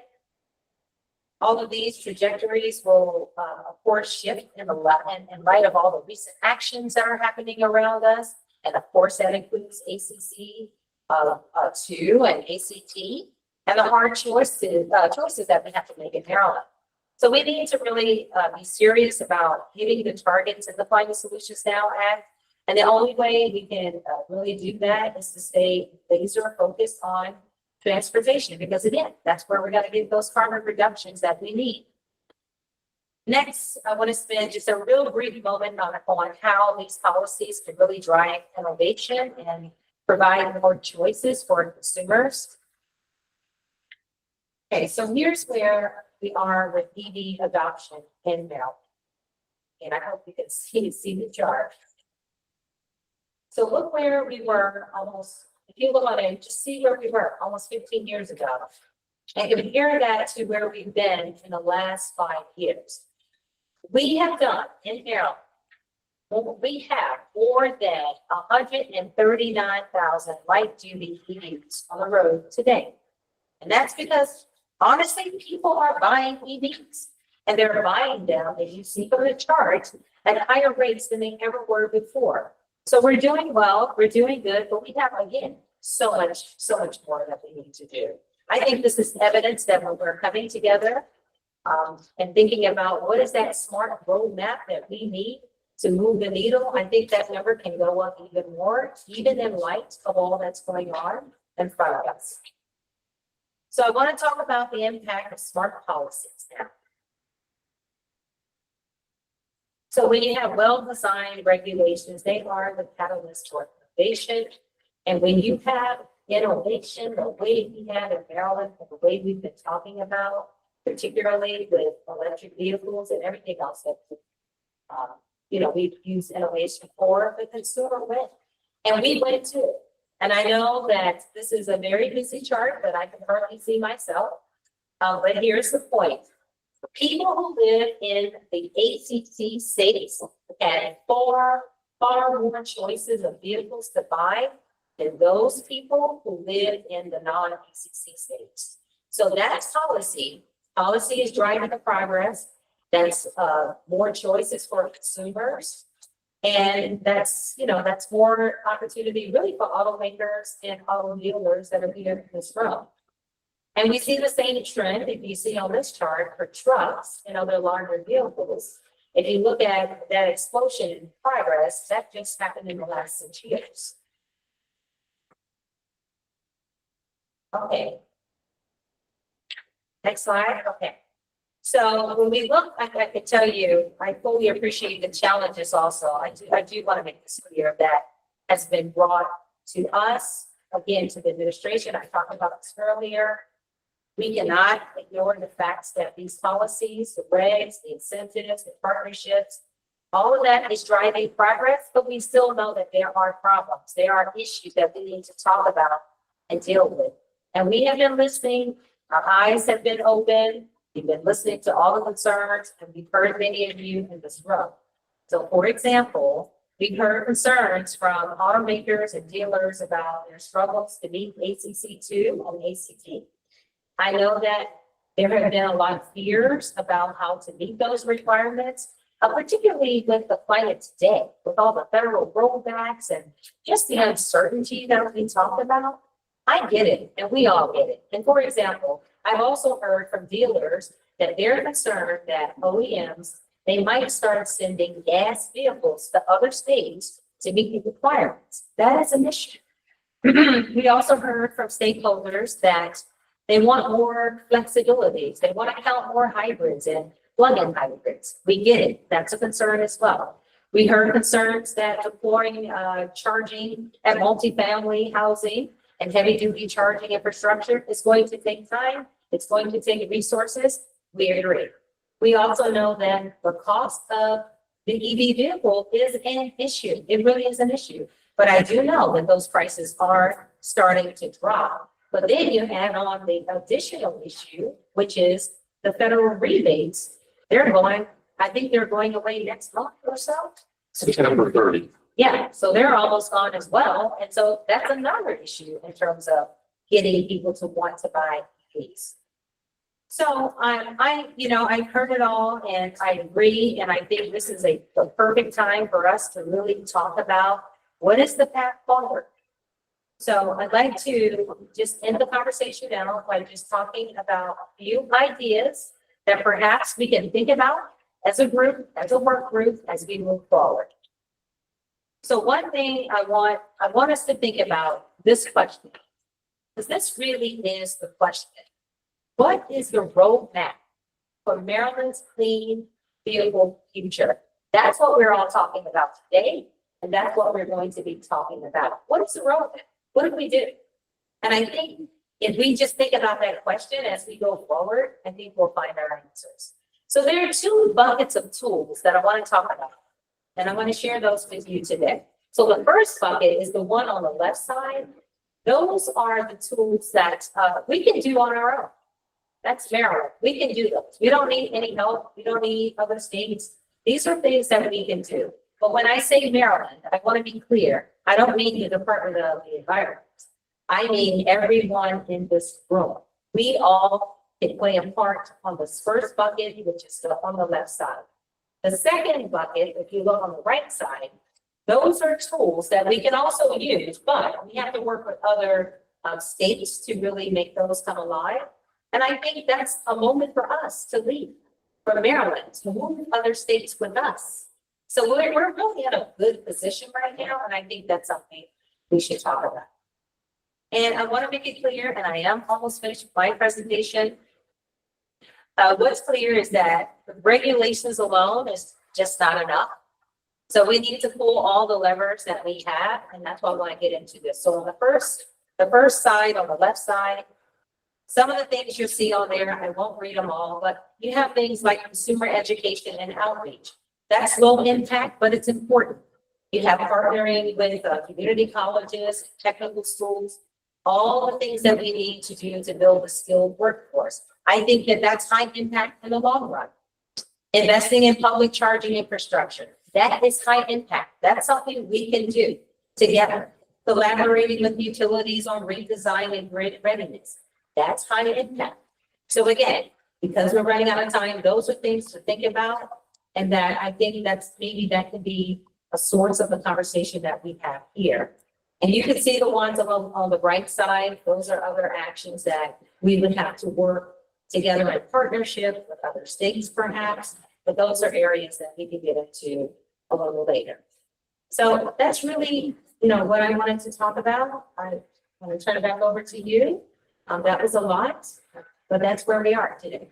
All of these trajectories will, of course, shift in light of all the recent actions that are happening around us. And of course, that includes ACC 2 and ACT and the hard choices that we have to make in Maryland. So we need to really be serious about hitting the targets in the Climate Solutions Now Act. And the only way we can really do that is to stay laser focused on transportation, because again, that's where we're going to get those carbon reductions that we need. Next, I want to spend just a real brief moment on how these policies can really drive innovation and provide more choices for consumers. Okay, so here's where we are with EV adoption in Maryland. And I hope you can see the chart. So look where we were almost, if you look on it, just see where we were almost 15 years ago. And compare that to where we've been in the last 5 years. We have done in Maryland, we have more than 139,000 light duty EVs on the road today. And that's because honestly, people are buying EVs and they're buying them, as you see from the chart, at higher rates than they ever were before. So we're doing well, we're doing good, but we have, again, so much more that we need to do. I think this is evidence that when we're coming together and thinking about what is that smart roadmap that we need to move the needle, I think that number can go up even more, even in light of all that's going on in front of us. So I want to talk about the impact of smart policies now. So when you have well-designed regulations, they are the catalyst for innovation. And when you have innovation, the way we have in Maryland, and the way we've been talking about, particularly with electric vehicles and everything else that we've used innovation for, the consumer went, and we went too. And I know that this is a very busy chart that I can hardly see myself, but here's the point. People who live in the ACC states had far more choices of vehicles to buy than those people who live in the non-ACC states. So that's policy. Policy is driving the progress. That's more choices for consumers. And that's more opportunity really for automakers and auto dealers that are here in this room. And we see the same trend, if you see on this chart, for trucks and other larger vehicles. If you look at that explosion in progress, that just happened in the last 6 years. Okay. Next slide. Okay. So when we look, I can tell you, I fully appreciate the challenges also. I do want to make this clear that has been brought to us, again, to the administration. I talked about this earlier. We cannot ignore the facts that these policies, the regs, the incentives, the partnerships, all of that is driving progress, but we still know that there are problems. There are issues that we need to talk about and deal with. And we have been listening. Our eyes have been open. We've been listening to all the concerns, and we've heard many of you in this room. So, for example, we've heard concerns from automakers and dealers about their struggles to meet ACC2 and ACT. I know that there have been a lot of fears about how to meet those requirements, particularly with the climate today, with all the federal rollbacks and just the uncertainty that we talked about. I get it, and we all get it. And for example, I've also heard from dealers that they're concerned that OEMs, they might start sending gas vehicles to other states to meet the requirements. That is an issue. We also heard from stakeholders that they want more flexibility. They want to count more hybrids and plug-in hybrids. We get it. That's a concern as well. We heard concerns that deploying charging at multifamily housing and heavy-duty charging infrastructure is going to take time. It's going to take resources. We agree. We also know that the cost of the EV vehicle is an issue. It really is an issue. But I do know that those prices are starting to drop. But then you add on the additional issue, which is the federal rebates. I think they're going away next month or so.
September 30.
Yeah, so they're almost gone as well. And so that's another issue in terms of getting people to want to buy EVs. So I've heard it all and I agree. And I think this is the perfect time for us to really talk about what is the path forward. So I'd like to just end the conversation now by just talking about a few ideas that perhaps we can think about as a group, as a work group, as we move forward. So one thing I want us to think about this question, because this really is the question. What is the roadmap for Maryland's clean vehicle future? That's what we're all talking about today, and that's what we're going to be talking about. What is the roadmap? What do we do? And I think, if we just think about that question as we go forward, I think we'll find our answers. So there are two buckets of tools that I want to talk about, and I want to share those with you today. So the first bucket is the one on the left side. Those are the tools that we can do on our own. That's Maryland. We can do those. We don't need any help. We don't need other states. These are things that we can do. But when I say Maryland, I want to be clear. I don't mean the Department of the Environment. I mean everyone in this room. We all can play a part on this first bucket, which is still on the left side. The second bucket, if you look on the right side, those are tools that we can also use, but we have to work with other states to really make those come alive. And I think that's a moment for us to lead, for Maryland, to move other states with us. So we're really in a good position right now, and I think that's something we should talk about. And I want to make it clear, and I am almost finished with my presentation. What's clear is that regulations alone is just not enough. So we need to pull all the levers that we have, and that's why I want to get into this. So on the first side, on the left side, some of the things you'll see on there, I won't read them all, but you have things like consumer education and outreach. That's low impact, but it's important. You have partnering with community colleges, technical schools, all the things that we need to do to build a skilled workforce. I think that that's high impact in the long run. Investing in public charging infrastructure, that is high impact. That's something we can do together. Collaborating with utilities on redesign and grid readiness, that's high impact. So again, because we're running out of time, those are things to think about. And that I think that could be a source of the conversation that we have here. And you can see the ones on the right side, those are other actions that we would have to work together in partnership with other states perhaps, but those are areas that we can get into a little later. So that's really, what I wanted to talk about. I want to turn it back over to you. That was a lot, but that's where we are today.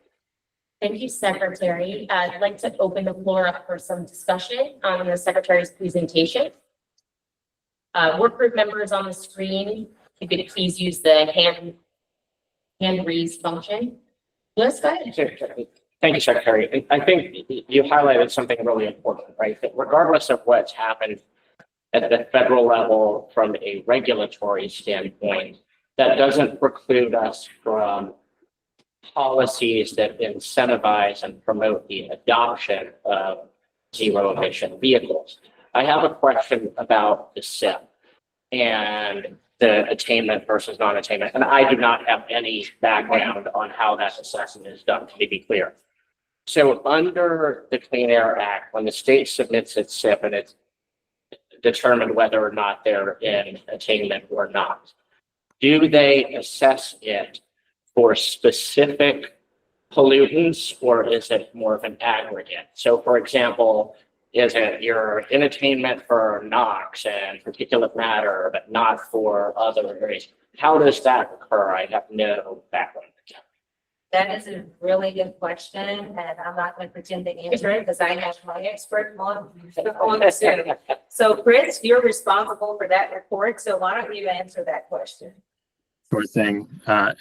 Thank you, Secretary. I'd like to open the floor up for some discussion on the Secretary's presentation. Work group members on the screen, if you could please use the hand raise function. Let's go ahead.
Thank you, Secretary. I think you highlighted something really important, right? That regardless of what's happened at the federal level from a regulatory standpoint, that doesn't preclude us from policies that incentivize and promote the adoption of zero emission vehicles. I have a question about the SIP and the attainment versus non-attainment. And I do not have any background on how that assessment is done, to be clear. So under the Clean Air Act, when the state submits its SIP and it's determined whether or not they're in attainment or not, do they assess it for specific pollutants, or is it more of an aggregate? So for example, is it you're in attainment for NOx and particulate matter, but not for other areas? How does that occur? I have no background.
That is a really good question, and I'm not going to pretend to answer it because I have my expert on Zoom. So Chris, you're responsible for that report, so why don't you answer that question?
Sure thing.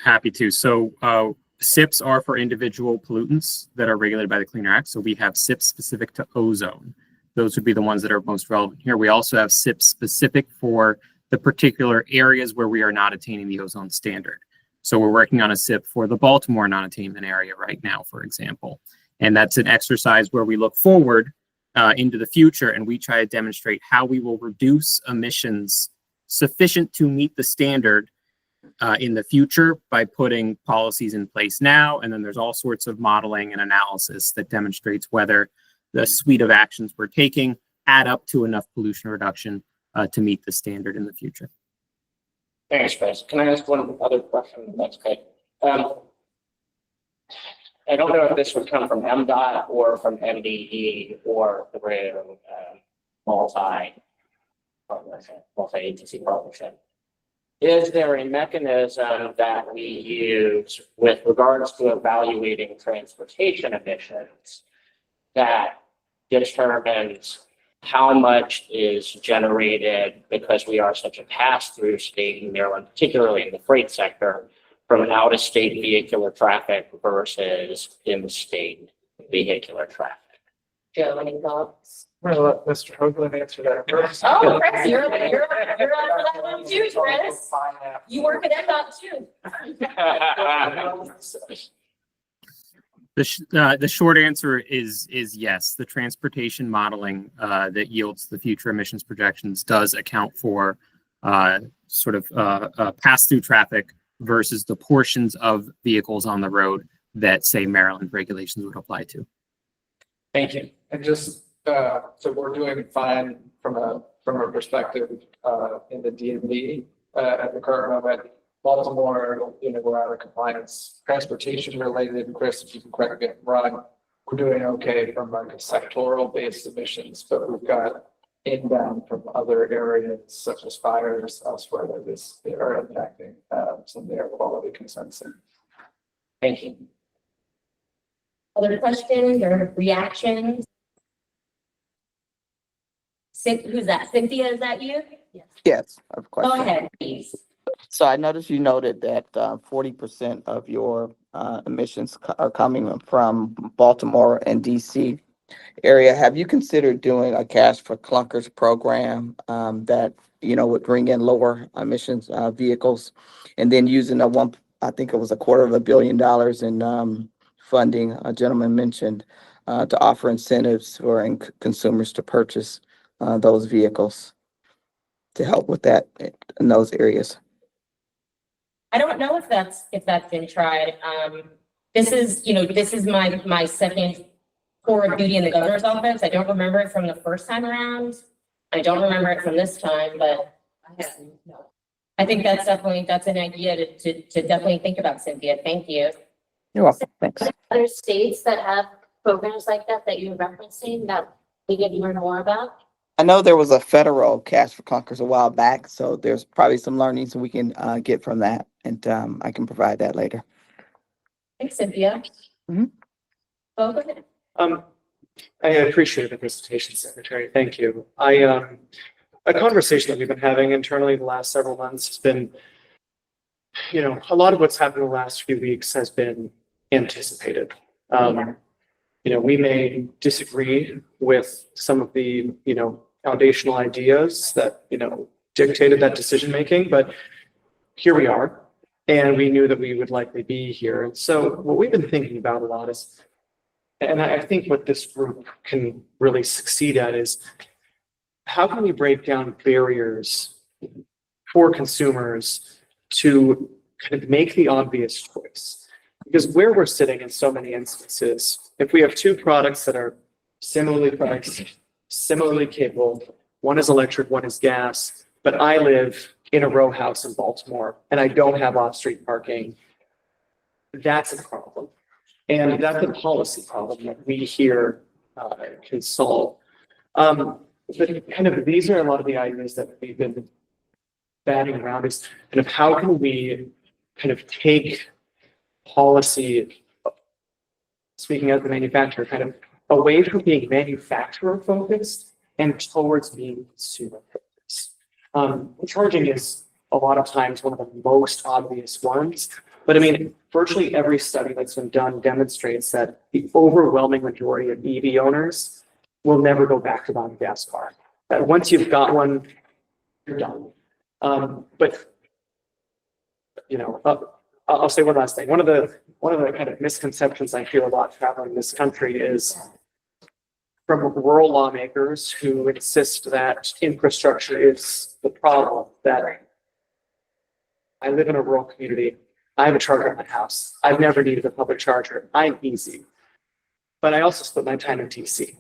Happy to. So SIPs are for individual pollutants that are regulated by the Clean Air Act. So we have SIPs specific to ozone. Those would be the ones that are most relevant here. We also have SIPs specific for the particular areas where we are not attaining the ozone standard. So we're working on a SIP for the Baltimore non-attainment area right now, for example. And that's an exercise where we look forward into the future and we try to demonstrate how we will reduce emissions sufficient to meet the standard in the future by putting policies in place now. And then there's all sorts of modeling and analysis that demonstrates whether the suite of actions we're taking add up to enough pollution reduction to meet the standard in the future.
Thanks, Chris. Can I ask one other question? That's okay. I don't know if this would come from MDOT or from MDE or through multi-agency partnership. Is there a mechanism that we use with regards to evaluating transportation emissions that determines how much is generated, because we are such a pass-through state in Maryland, particularly in the freight sector, from out-of-state vehicular traffic versus in-state vehicular traffic.
Joe, any thoughts?
I'm gonna let Mr. Hoagland answer that first.
Oh, Chris, you're on for that one too, Chris. You work at MDOT too.
The short answer is yes. The transportation modeling that yields the future emissions projections does account for pass-through traffic versus the portions of vehicles on the road that, say, Maryland regulations would apply to.
Thank you. And just, so we're doing fine from a perspective, in the DMV, at the current moment. Baltimore, we're out of compliance. Transportation related, Chris, if you can correct me if I'm wrong, we're doing okay from like sectoral based emissions, but we've got inbound from other areas such as fires elsewhere that are impacting, some of the air quality concerns.
Thank you. Other questions or reactions? Who's that? Cynthia, is that you?
Yes, of course.
Go ahead, please.
So I noticed you noted that 40% of your emissions are coming from Baltimore and DC area. Have you considered doing a cash for clunkers program that would bring in lower emissions vehicles, and then using I think it was $250 million in funding a gentleman mentioned to offer incentives for consumers to purchase those vehicles to help with that in those areas?
I don't know if that's been tried. This is my second tour of duty in the governor's office. I don't remember it from the first time around. I don't remember it from this time, but I think that's an idea to definitely think about, Cynthia. Thank you.
You're welcome. Thanks.
Other states that have programs like that you're referencing that we could learn more about?
I know there was a federal cash for clunkers a while back, so there's probably some learnings we can get from that, and I can provide that later.
Thanks, Cynthia.
Mm-hmm.
Oh, go ahead.
I appreciate the presentation, Secretary. Thank you. A conversation that we've been having internally the last several months has been, a lot of what's happened in the last few weeks has been anticipated. We may disagree with some of the, foundational ideas that, dictated that decision making, but here we are, and we knew that we would likely be here. And so what we've been thinking about a lot is, and I think what this group can really succeed at is, how can we break down barriers for consumers to kind of make the obvious choice? Because where we're sitting in so many instances, if we have two products that are similarly priced, similarly capable, one is electric, one is gas, but I live in a row house in Baltimore and I don't have off-street parking, that's a problem. And that's a policy problem that we here can solve. But kind of these are a lot of the ideas that we've been batting around, is kind of how can we kind of take policy, speaking as the manufacturer, kind of away from being manufacturer focused and towards being consumer focused. Charging is a lot of times one of the most obvious ones, but I mean, virtually every study that's been done demonstrates that the overwhelming majority of EV owners will never go back to buying a gas car. That once you've got one, you're done. But I'll say one last thing. One of the kind of misconceptions I hear a lot traveling this country is from rural lawmakers who insist that infrastructure is the problem. That I live in a rural community. I have a charger at my house. I've never needed a public charger. I'm easy. But I also split my time in DC.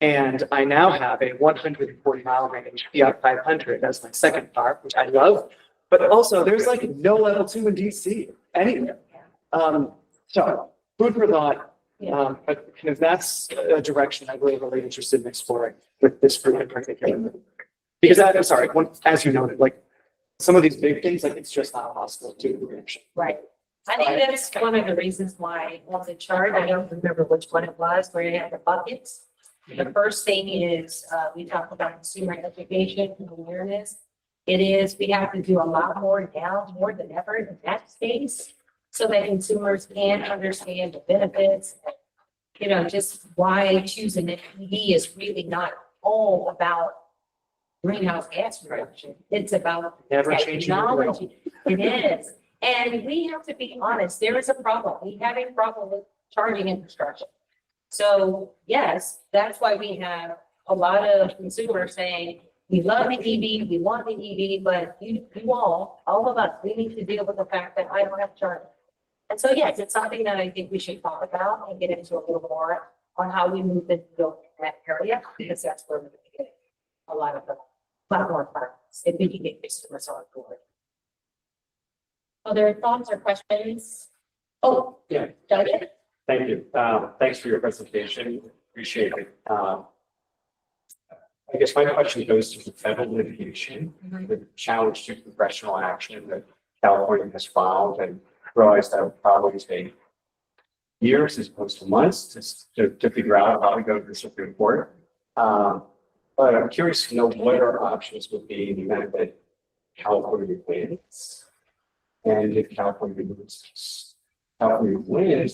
And I now have a 140-mile range Fiat 500 as my second car, which I love. But also, there's like no level 2 in DC anywhere. So, food for thought. But kind of that's a direction I'm really interested in exploring with this group in particular. Because I'm sorry, as you noted, like some of these big things, like it's just not possible to do.
Right. I think that's one of the reasons why on the chart, I don't remember which one it was, where you had the buckets. The first thing is, we talk about consumer education and awareness. We have to do a lot more now, more than ever in that space, so that consumers can understand the benefits. You know, just why choosing an EV is really not all about greenhouse gas reduction. It's about
Never changing the world.
technology. It is. And we have to be honest, there is a problem. We have a problem with charging infrastructure. So yes, that's why we have a lot of consumers saying, we love the EV, we want the EV, but you all of us, we need to deal with the fact that I don't have charging. And so yes, it's something that I think we should talk about and get into a little more on how we move the bill in that area, because that's where we're going to get a lot more progress if we can get customers on board.
Other thoughts or questions? Oh,
Yeah.
Doug?
Thank you. Thanks for your presentation. Appreciate it. I guess my question goes to the federal litigation, the challenge to congressional action that California has filed, and realized that would probably take years as opposed to months to figure out how to go to the Supreme Court. But I'm curious to know what our options would be in the event that California wins. And if California loses, I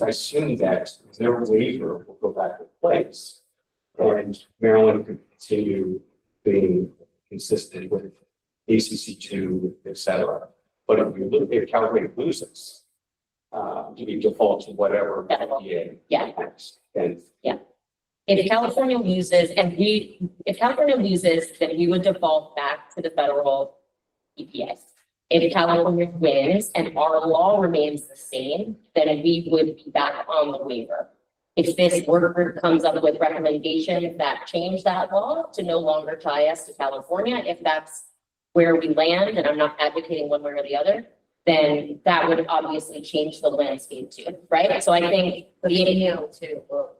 assume that their waiver will go back in place. And Maryland could continue being consistent with ACC2, et cetera. But if California loses, you default to whatever FDA has. And
If California loses, then we would default back to the federal EPA. If California wins and our law remains the same, then we would be back on the waiver. If this work group comes up with recommendations that change that law to no longer tie us to California, if that's where we land, and I'm not advocating one way or the other, then that would obviously change the landscape too, right? So I think
But they know too, well,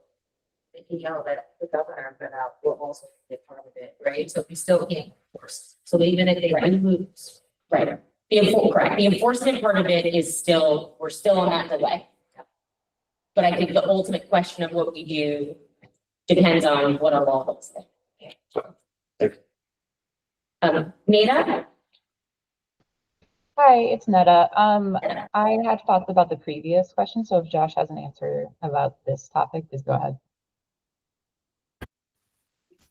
they can know that the governor and out will also be a part of it, right? So we still can't enforce. So even if they do lose.
right. The enforcement part of it is still, we're still on that delay. But I think the ultimate question of what we do depends on what our law looks like. Nita?
Hi, it's Netta. I had thoughts about the previous question, so if Josh has an answer about this topic, please go ahead.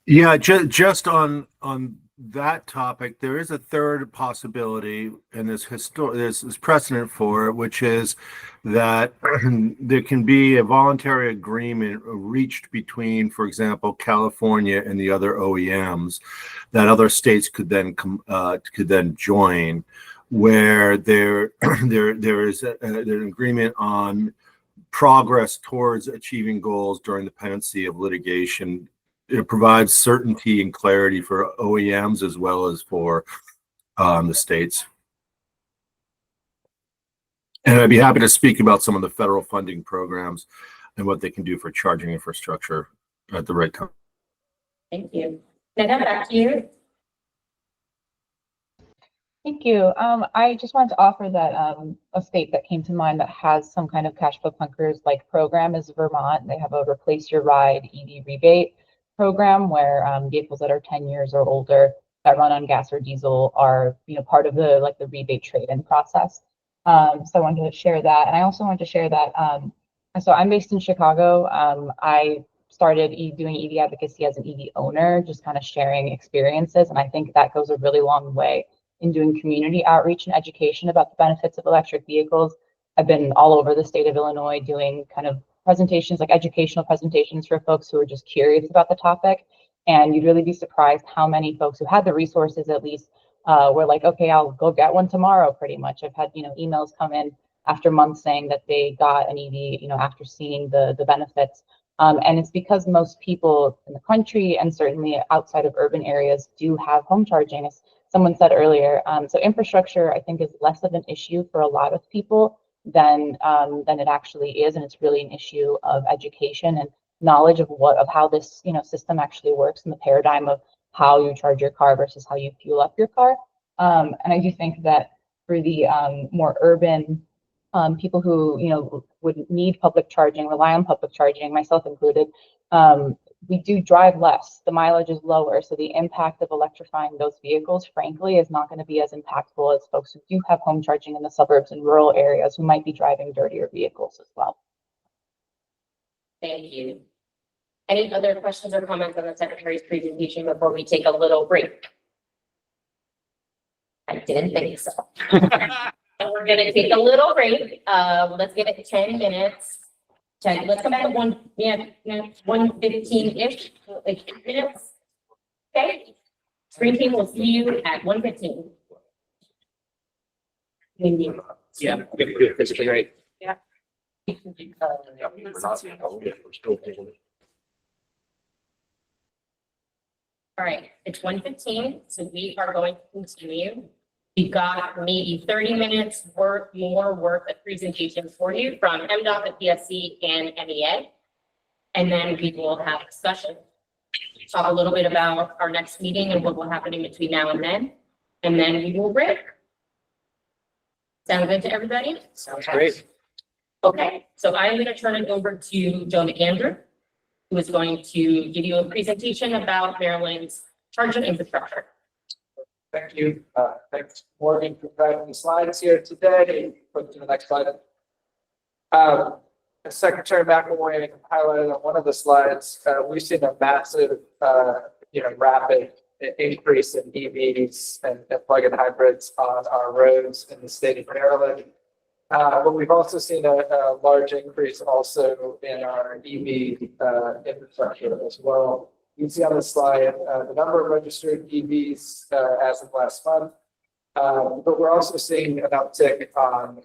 Yeah, just on that topic, there is a third possibility, and there's precedent for it, which is that there can be a voluntary agreement reached between, for example, California and the other OEMs that other states could then join, where there is an agreement on progress towards achieving goals during the pendency of litigation. It provides certainty and clarity for OEMs as well as for the states. And I'd be happy to speak about some of the federal funding programs and what they can do for charging infrastructure at the right time.
Thank you. Netta, back to you.
Thank you. I just wanted to offer that a state that came to mind that has some kind of cash flow clunkers like program is Vermont. They have a Replace Your Ride EV rebate program where vehicles that are 10 years or older that run on gas or diesel are part of the rebate trade-in process. So I wanted to share that, and I also wanted to share that. So I'm based in Chicago. I started doing EV advocacy as an EV owner, just kind of sharing experiences, and I think that goes a really long way in doing community outreach and education about the benefits of electric vehicles. I've been all over the state of Illinois doing kind of presentations, like educational presentations for folks who are just curious about the topic. And you'd really be surprised how many folks who had the resources at least were like, okay, I'll go get one tomorrow, pretty much. I've had, emails come in after months saying that they got an EV, after seeing the benefits. And it's because most people in the country and certainly outside of urban areas do have home charging, as someone said earlier. So infrastructure, I think, is less of an issue for a lot of people than it actually is, and it's really an issue of education and knowledge of how this system actually works, and the paradigm of how you charge your car versus how you fuel up your car. And I do think that for the more urban people who would need public charging, rely on public charging, myself included, we do drive less. The mileage is lower, so the impact of electrifying those vehicles, frankly, is not going to be as impactful as folks who do have home charging in the suburbs and rural areas who might be driving dirtier vehicles as well.
Thank you. Any other questions or comments on the Secretary's presentation before we take a little break? I didn't think so. And we're gonna take a little break. Let's give it 10 minutes. Let's come back at 1:15-ish, like 8 minutes. Okay? Screen team will see you at 1:15.
Yeah, we can do it physically, right?
Yeah. All right, it's 1:15, so we are going to continue. We've got maybe 30 minutes more worth of presentations for you from MDOT, the PSC, and MEA. And then we will have a discussion. Talk a little bit about our next meeting and what will happen in between now and then. And then we will break. Sound good to everybody?
Sounds great.
Okay, so I'm going to turn it over to Joe McAndrew, who is going to give you a presentation about Maryland's charging infrastructure.
Thank you. Thanks, Morgan, for providing the slides here today. Put to the next slide. As Secretary McElwain highlighted on one of the slides, we've seen a massive, rapid increase in EVs and plug-in hybrids on our roads in the state of Maryland. But we've also seen a large increase also in our EV infrastructure as well. You can see on the slide the number of registered EVs as of last month, but we're also seeing an uptick on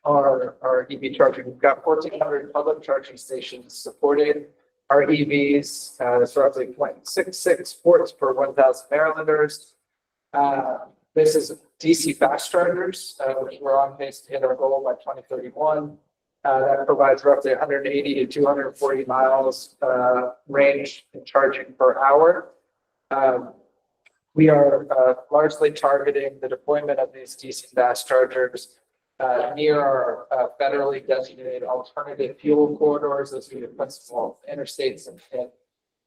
our EV charging. We've got 1,400 public charging stations supporting our EVs. That's roughly 0.66 ports per 1,000 Marylanders. This is DC fast chargers, which we're on pace to hit our goal by 2031. That provides roughly 180 to 240 miles range in charging per hour. We are largely targeting the deployment of these DC fast chargers near our federally designated alternative fuel corridors, as we have principal interstates and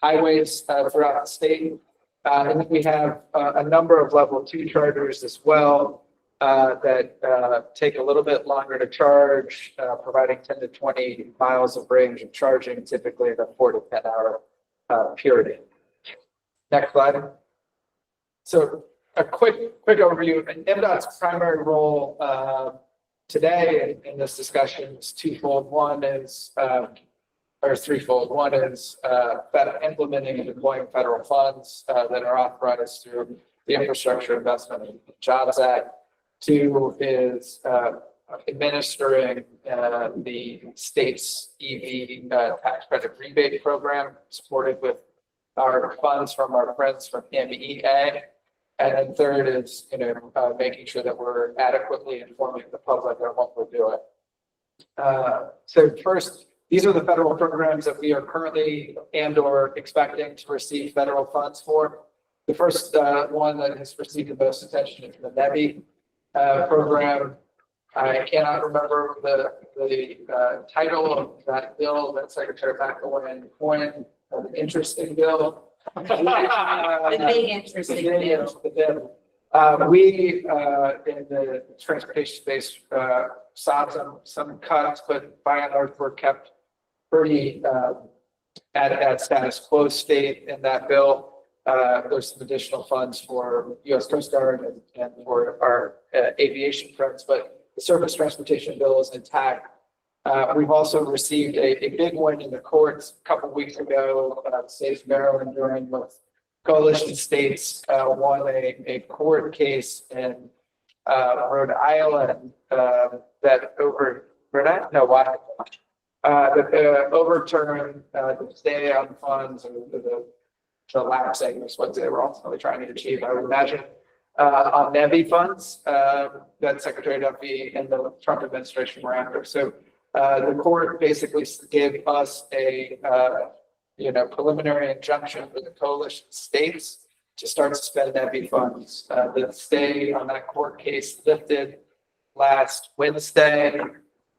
highways throughout the state. And then we have a number of level 2 chargers as well that take a little bit longer to charge, providing 10 to 20 miles of range of charging, typically in a 4 to 10 hour period. Next slide. So a quick overview. MDOT's primary role today in this discussion is twofold. One is, or threefold. One is implementing and deploying federal funds that are authorized through the Infrastructure Investment and Jobs Act. 2 is administering the state's EV tax credit rebate program, supported with our funds from our friends from MEA. And then 3rd is, making sure that we're adequately informing the public on what we're doing. So first, these are the federal programs that we are currently and/or expecting to receive federal funds for. The first one that has received the most attention is the NEVI program. I cannot remember the title of that bill that Secretary McElwain coined, an interesting bill.
The big interesting bill.
We in the transportation space saw some cuts, but by and large were kept pretty at status quo state in that bill. There's some additional funds for U.S. Coast Guard and for our aviation friends, but the surface transportation bill is intact. We've also received a big win in the courts a couple of weeks ago. The state of Maryland, during with coalition states, won a court case in Rhode Island that overturned the stay on funds and the lapsing is what they were ultimately trying to achieve, I would imagine, on NEVI funds that Secretary Duffy and the Trump administration were after. So the court basically gave us a preliminary injunction for the coalition states to start to spend NEVI funds. The stay on that court case lifted last Wednesday,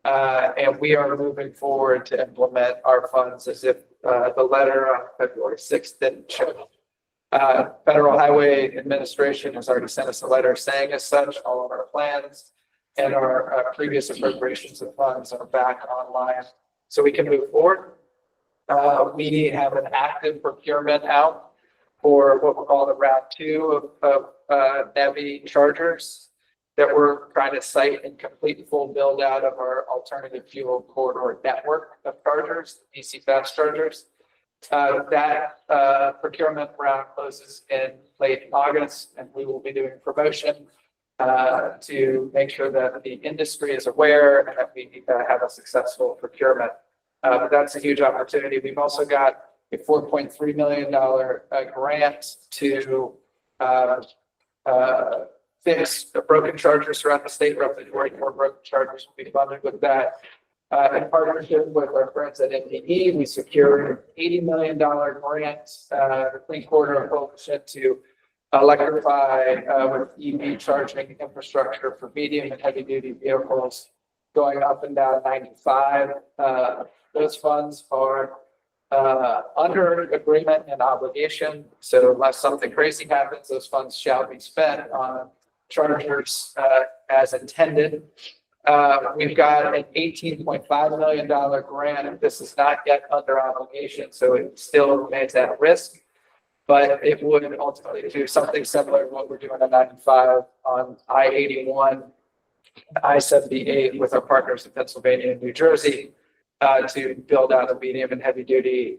and we are moving forward to implement our funds as if the letter on February 6th didn't show. Federal Highway Administration has already sent us a letter saying as such. All of our plans and our previous appropriations of funds are back online, so we can move forward. We have an active procurement out for what we'll call the round 2 of NEVI chargers that we're trying to site and complete full build out of our alternative fuel corridor network of chargers, DC fast chargers. That procurement round closes in late August, and we will be doing promotion to make sure that the industry is aware and that we have a successful procurement. But that's a huge opportunity. We've also got a $4.3 million grant to fix the broken chargers throughout the state. Roughly 44 broken chargers will be funded with that. In partnership with our friends at MDE, we secured an $80 million grant, the Clean Corridor Coalition, to electrify with EV charging infrastructure for medium and heavy duty vehicles going up and down 95. Those funds are under agreement and obligation. So unless something crazy happens, those funds shall be spent on chargers as intended. We've got an $18.5 million grant. This is not yet under obligation, so it still remains at risk, but it would ultimately do something similar to what we're doing on 95 on I-81, I-78 with our partners in Pennsylvania and New Jersey to build out a medium and heavy duty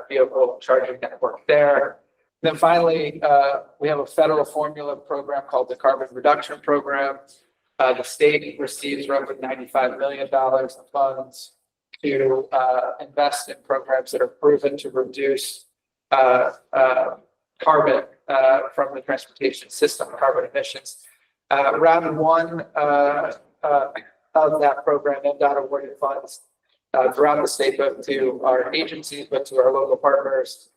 vehicle charging network there. Then finally, we have a federal formula program called the Carbon Reduction Program. The state receives roughly $95 million of funds to invest in programs that are proven to reduce carbon from the transportation system, carbon emissions. Round 1 of that program, MDOT awarded funds throughout the state, both to our agencies, but to our local partners,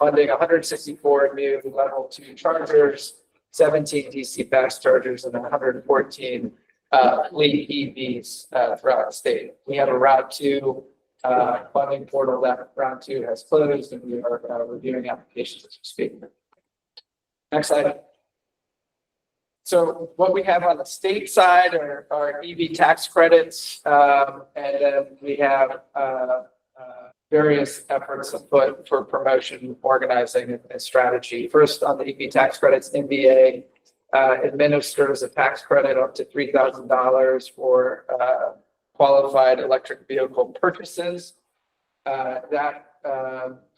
funding 164 new level 2 chargers, 17 DC fast chargers, and 114 fleet EVs throughout the state. We have a round 2 funding portal. That round 2 has closed, and we are reviewing applications as we speak. Next slide. So what we have on the state side are EV tax credits, and then we have various efforts afoot for promotion, organizing, and strategy. First, on the EV tax credits, NBA administers a tax credit up to $3,000 for qualified electric vehicle purchases. That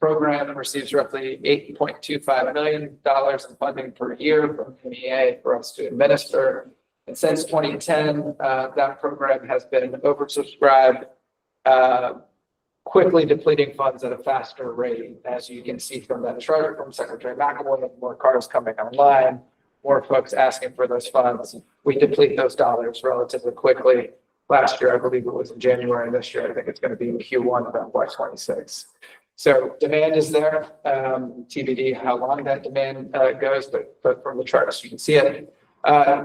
program receives roughly $8.25 million in funding per year from MEA for us to administer. And since 2010, that program has been oversubscribed, quickly depleting funds at a faster rate. As you can see from that chart from Secretary McAvoy, more cars coming online, more folks asking for those funds. We deplete those dollars relatively quickly. Last year, I believe it was in January. This year, I think it's going to be in Q1 of FY26. So demand is there. TBD how long that demand goes, but from the charts you can see it.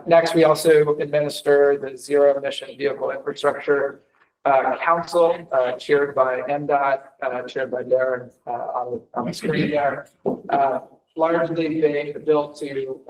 Next, we also administer the Zero Emission Vehicle Infrastructure Council, chaired by MDOT, chaired by Darren on the screen there. Largely being built to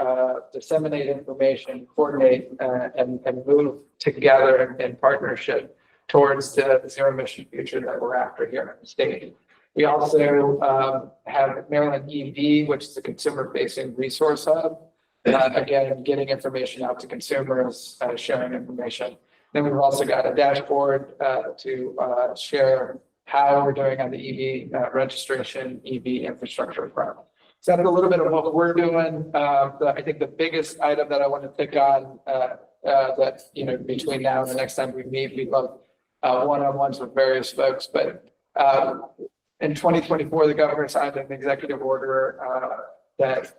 disseminate information, coordinate, and move together in partnership towards the zero emission future that we're after here in the state. We also have Maryland EV, which is a consumer-facing resource hub. Again, getting information out to consumers, sharing information. Then we've also got a dashboard to share how we're doing on the EV registration, EV infrastructure front. So that's a little bit of what we're doing. I think the biggest item that I want to pick on that, between now and the next time we meet, we love one-on-ones with various folks. But in 2024, the governor signed an executive order that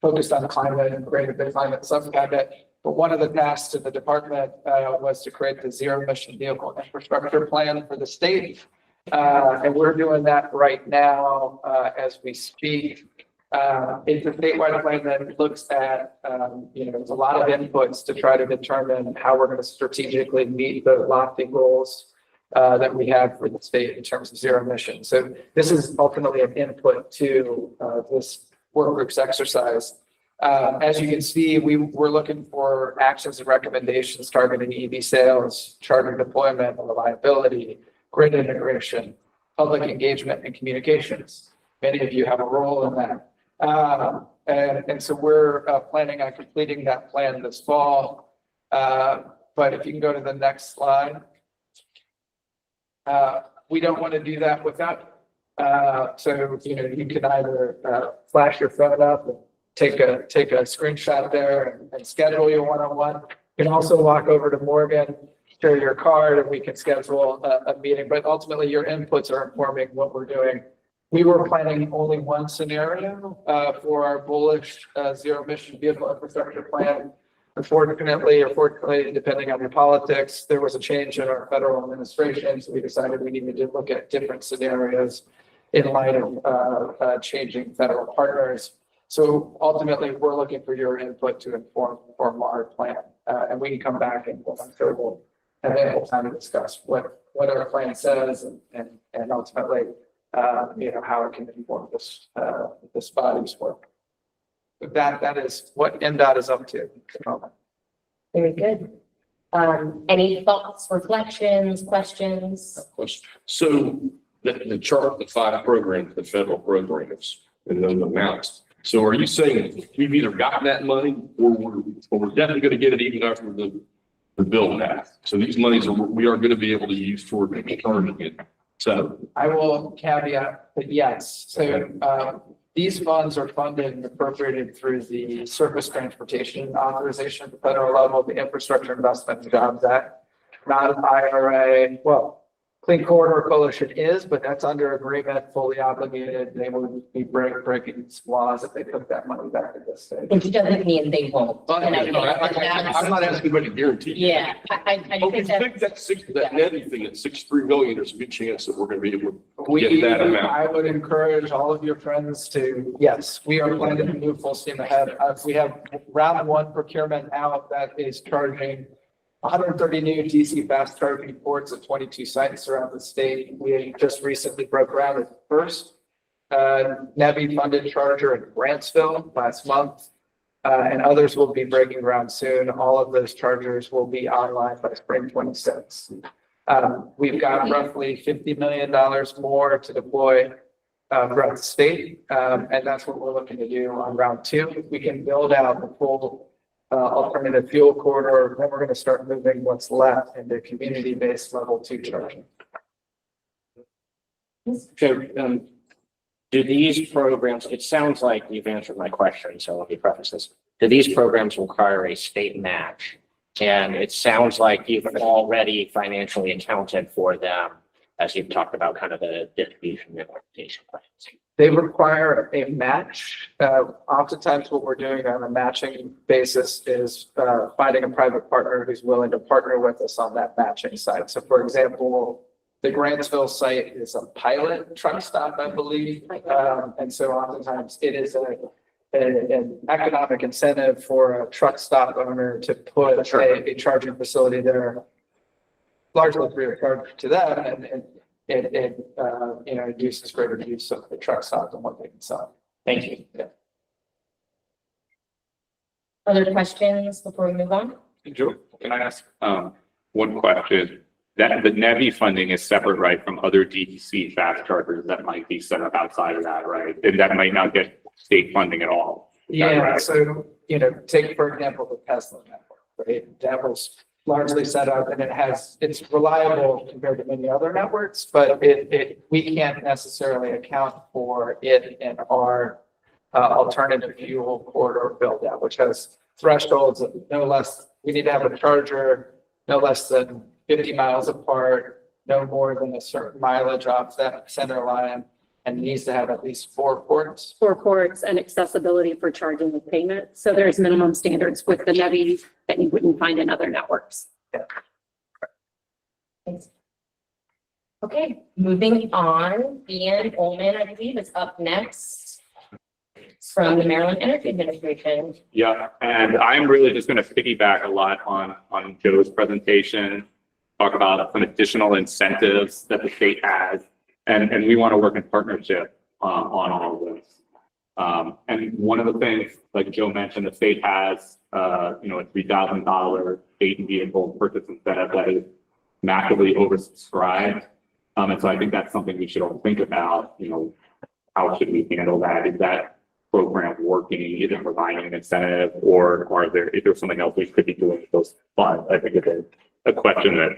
focused on climate and created the climate subcabinet. But one of the tasks of the department was to create the zero emission vehicle infrastructure plan for the state. And we're doing that right now as we speak. It's a statewide plan that looks at, there's a lot of inputs to try to determine how we're going to strategically meet the lofty goals that we have for the state in terms of zero emissions. So this is ultimately an input to this work group's exercise. As you can see, we're looking for actions and recommendations targeting EV sales, charger deployment, reliability, grid integration, public engagement, and communications. Many of you have a role in that. And so we're planning on completing that plan this fall. But if you can go to the next slide. We don't want to do that without, so, you know, you can either flash your phone up and take a screenshot there and schedule your one-on-one. You can also walk over to Morgan, share your card, and we can schedule a meeting, but ultimately your inputs are informing what we're doing. We were planning only one scenario for our bullish zero emission vehicle infrastructure plan. Unfortunately, or fortunately, depending on the politics, there was a change in our federal administration, so we decided we needed to look at different scenarios in light of changing federal partners. So ultimately, we're looking for your input to inform our plan, and we can come back and I'm sure we'll have ample time to discuss what our plan says and ultimately, you know, how it can inform this body's work. That is what MDOT is up to at the moment.
Very good. Any thoughts, reflections, questions?
So the chart, the 5 programs, the federal programs, and those amounts. So are you saying we've either gotten that money or we're definitely going to get it even after the bill passed? So these monies we are going to be able to use toward returning it. So
I will caveat that yes. So these funds are funded and appropriated through the Surface Transportation Authorization at the federal level, the Infrastructure Investment and Jobs Act, not an IRA. Well, Clean Corridor Coalition is, but that's under agreement, fully obligated. They will be breaking laws if they put that money back at this stage.
Which doesn't mean they won't. And
I'm not asking anybody to guarantee.
Yeah, I
Okay,
think that.
that net thing at 63 million, there's a good chance that we're going to be able to get
We,
that amount.
I would encourage all of your friends to, yes, we are planning to move full steam ahead. We have round 1 procurement out that is charging 130 new DC fast charging ports at 22 sites around the state. We just recently broke ground at the first NEVI funded charger in Grantsville last month. And others will be breaking ground soon. All of those chargers will be online by spring 26. We've got roughly $50 million more to deploy throughout the state. And that's what we're looking to do on round 2. If we can build out the full alternative fuel corridor, then we're going to start moving what's left into community-based level 2 charging.
So, do these programs, it sounds like you've answered my question, so let me preface this. Do these programs require a state match? And it sounds like you've already financially accounted for them as you've talked about kind of the distribution and implementation plans.
They require a match. Oftentimes what we're doing on a matching basis is finding a private partner who's willing to partner with us on that matching site. So for example, the Grantsville site is a pilot truck stop, I believe. And so oftentimes it is an economic incentive for a truck stop owner to put a charging facility there, largely free of charge to them, and it you know, induces greater use of the truck stop than what they can sell.
Thank you.
Yeah.
Other questions before we move on?
Joe, can I ask one question? That the NEVI funding is separate, right, from other DEC fast chargers that might be set up outside of that, right? And that might not get state funding at all.
Yeah,
right?
so, you know, take for example, the Tesla network, right? That was largely set up and it's reliable compared to many other networks, but we can't necessarily account for it in our alternative fuel corridor build out, which has thresholds of no less, we need to have a charger no less than 50 miles apart, no more than a certain mileage off that center line, and needs to have at least 4 ports.
4 ports and accessibility for charging with payment. So there's minimum standards with the NEVI that you wouldn't find in other networks.
Yeah.
Thanks. Okay, moving on. Ian Ullman, I believe, is up next from the Maryland Energy Administration.
Yeah, and I'm really just going to piggyback a lot on Joe's presentation. talk about some additional incentives that the state has. And we want to work in partnership on all of this. And one of the things, like Joe mentioned, the state has, a $3,000 state and vehicle purchase incentive that is massively oversubscribed. And so I think that's something we should all think about, how should we handle that? Is that program working? Is it providing an incentive, or is there something else we could be doing with those funds? I think it's a question that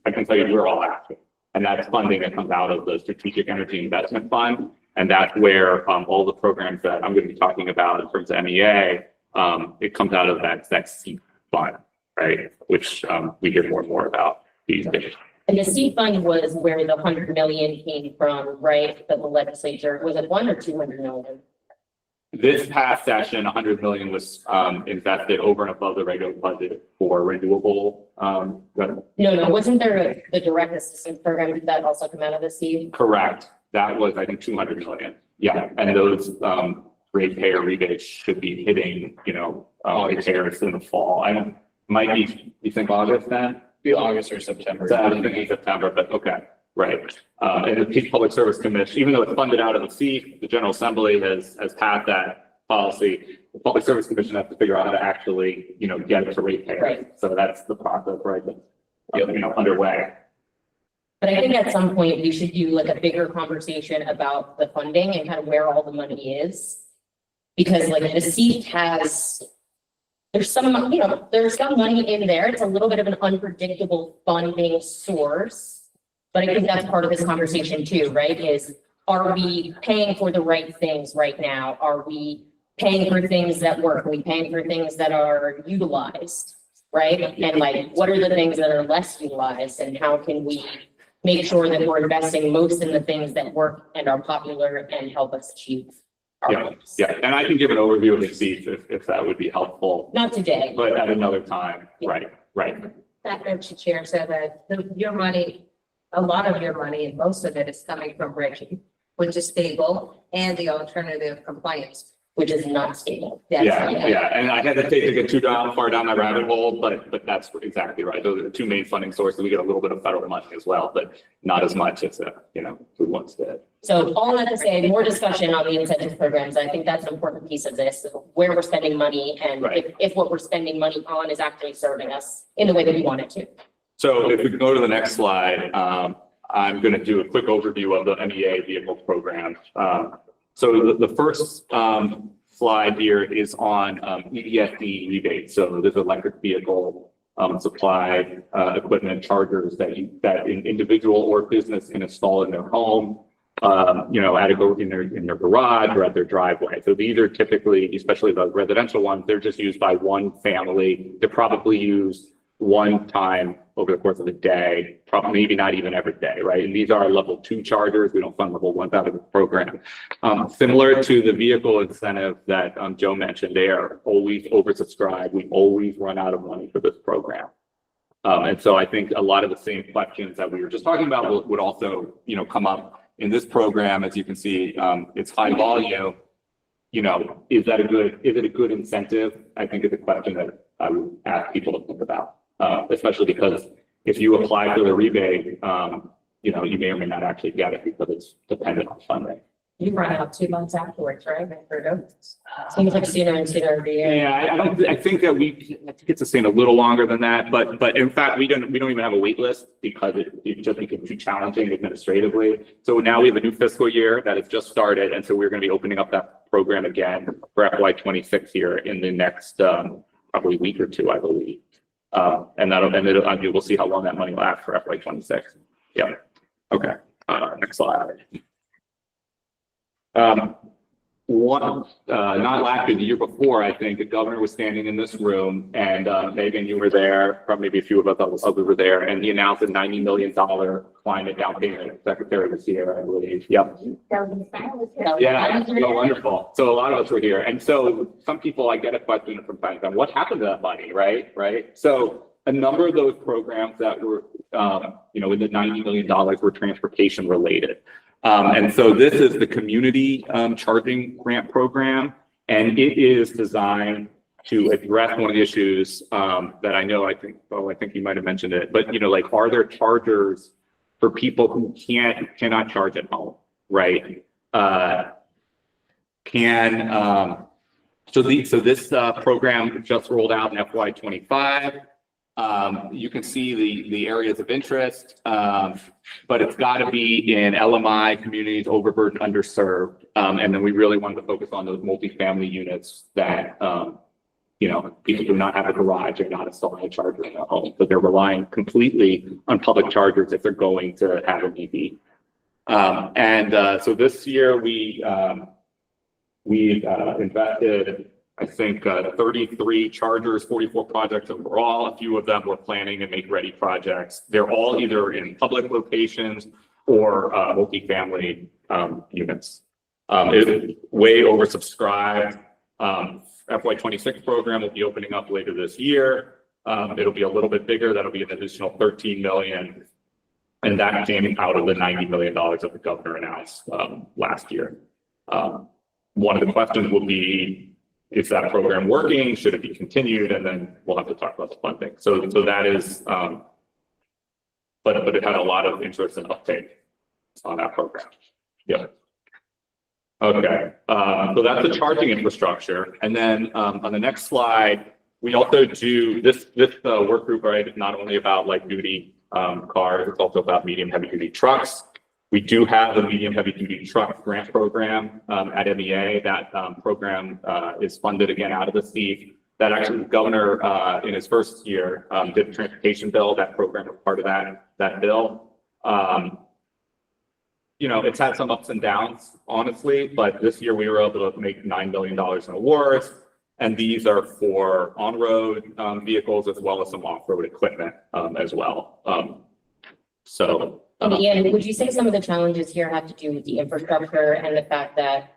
I can tell you we're all asking. And that's funding that comes out of the Strategic Energy Investment Fund. And that's where all the programs that I'm going to be talking about in terms of MEA, it comes out of that seed fund, right? Which we hear more and more about these days.
And the seed fund was where the 100 million came from, right? That the legislature, was it 1 or 200 million?
This past session, 100 million was invested over and above the regular budget for renewable.
No, wasn't there the direct assistance program? Did that also come out of the seed?
Correct. That was, I think, 200 million. Yeah, and those ratepayer rebates should be hitting, ratepayers in the fall. Might be, you think August then?
Be August or September.
I was thinking September, but okay, right. And the Peace Public Service Commission, even though it's funded out of the seat, the General Assembly has passed that policy. The Public Service Commission has to figure out how to actually, get it to ratepayers.
Right.
So that's the process, right? That's, underway.
But I think at some point we should do like a bigger conversation about the funding and kind of where all the money is. Because like the seat has, there's some money in there. It's a little bit of an unpredictable funding source. But I think that's part of this conversation too, right? Is, are we paying for the right things right now? Are we paying for things that work? Are we paying for things that are utilized, right? And like, what are the things that are less utilized, and how can we make sure that we're investing most in the things that work and are popular and help us achieve our goals?
Yeah, and I can give an overview of the seats if that would be helpful.
Not today.
But at another time, right.
That Mr. Chair said that your money, a lot of your money, and most of it is coming from Reggie, which is stable, and the alternative compliance,
which is not stable.
Yeah, and I hesitate to get too far down that rabbit hole, but that's exactly right. Those are the two main funding sources. We get a little bit of federal money as well, but not as much as we once did.
So all that to say, more discussion on the incentive programs. I think that's an important piece of this, where we're spending money, and if what we're spending money on is actually serving us in the way that we want it to.
So if we go to the next slide, I'm going to do a quick overview of the MEA vehicle program. So the first slide here is on EDSD rebates. So this electric vehicle supply equipment chargers that an individual or business can install in their home, in their garage or at their driveway. So these are typically, especially the residential ones, they're just used by one family. They're probably used one time over the course of the day, probably maybe not even every day, right? And these are level 2 chargers. We don't fund level 1 out of the program. Similar to the vehicle incentive that Joe mentioned, they are always oversubscribed. We always run out of money for this program. And so I think a lot of the same questions that we were just talking about would also, come up in this program. As you can see, it's high volume. Is it a good incentive? I think it's a question that I would ask people to think about. Especially because if you apply for the rebate, you may or may not actually get it because it's dependent on funding.
You run out 2 months afterwards, right? Seems like sooner and sooner every year.
Yeah, I think it's staying a little longer than that, but in fact, we don't even have a wait list because it just becomes too challenging administratively. So now we have a new fiscal year that has just started, and so we're going to be opening up that program again for FY26 here in the next probably week or two, I believe. And we'll see how long that money lasts for FY26. Yeah. Okay. Next slide. Not last year, the year before, I think the governor was standing in this room, and Megan, you were there, probably maybe a few of us others were there, and he announced a $90 million climate down payment. Secretary was here, I believe. Yep. Yeah, so wonderful. So a lot of us were here, and so some people, I get a question from time to time, what happened to that money, right? So a number of those programs that were, in the $90 million were transportation related. And so this is the community charging grant program, and it is designed to address one of the issues that I know, I think you might have mentioned it, but like, are there chargers for people who cannot charge at home, right? So this program just rolled out in FY25. You can see the areas of interest, but it's got to be in LMI communities, overburdened, underserved, and then we really wanted to focus on those multifamily units that people do not have a garage or not installing a charger in their home, but they're relying completely on public chargers if they're going to have an EV. So this year we invested, I think, 33 chargers, 44 projects overall. A few of them were planning and make-ready projects. They're all either in public locations or multifamily units. It's way oversubscribed. FY26 program will be opening up later this year. It'll be a little bit bigger. That'll be an additional 13 million. And that came out of the $90 million that the governor announced last year. One of the questions will be, is that program working? Should it be continued? And then we'll have to talk about the funding. So that is, but it had a lot of interest and uptake on that program. Yeah. Okay. So that's the charging infrastructure. And then on the next slide, we also do this work group, right? It's not only about light duty cars, it's also about medium heavy duty trucks. We do have a medium heavy duty truck grant program at MEA. That program is funded again out of the seat. That actually the governor in his first year did a transportation bill. That program was part of that bill. It's had some ups and downs, honestly, but this year we were able to make $9 million in awards. And these are for on-road vehicles as well as some off-road equipment as well.
And would you say some of the challenges here have to do with the infrastructure and the fact that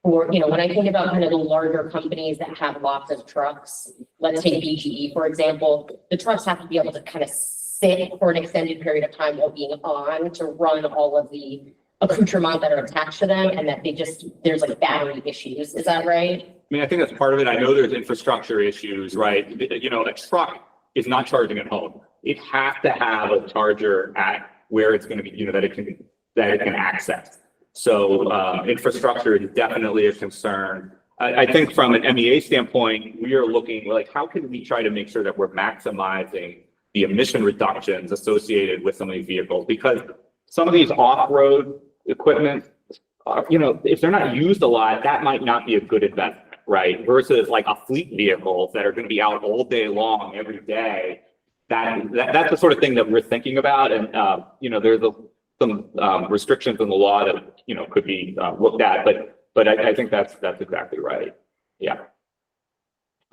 when I think about kind of the larger companies that have lots of trucks, let's take BGE, for example, the trucks have to be able to kind of sit for an extended period of time while being on to run all of the accoutrements that are attached to them, and that there's like battery issues. Is that right?
I mean, I think that's part of it. I know there's infrastructure issues, right? A truck is not charging at home. It has to have a charger at where it's going to be, that it can access. So infrastructure is definitely a concern. I think from an MEA standpoint, we are looking like, how can we try to make sure that we're maximizing the emission reductions associated with some of these vehicles? Because some of these off-road equipment, if they're not used a lot, that might not be a good investment, right? Versus like a fleet vehicle that are going to be out all day long, every day. That's the sort of thing that we're thinking about. And, there's some restrictions in the law that, could be looked at, but I think that's exactly right. Yeah.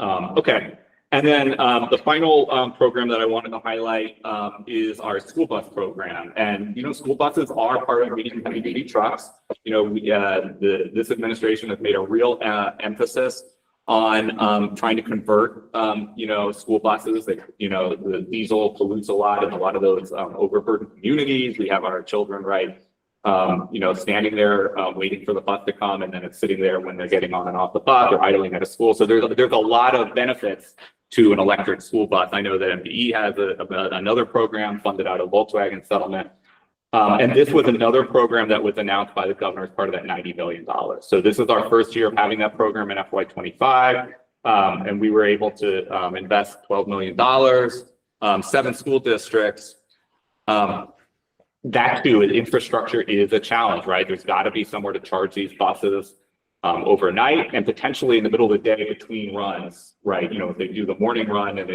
Okay. And then the final program that I wanted to highlight is our school bus program. And, school buses are part of medium heavy duty trucks. This administration has made a real emphasis on trying to convert, school buses. The diesel pollutes a lot in a lot of those overburdened communities. We have our children, right, standing there waiting for the bus to come, and then it's sitting there when they're getting on and off the bus or idling at a school. So there's a lot of benefits to an electric school bus. I know that MDE has another program funded out of Volkswagen settlement. And this was another program that was announced by the governor as part of that $90 million. So this is our first year of having that program in FY25. And we were able to invest $12 million, 7 school districts. That too, infrastructure is a challenge, right? There's got to be somewhere to charge these buses overnight and potentially in the middle of the day between runs, right? If they do the morning run and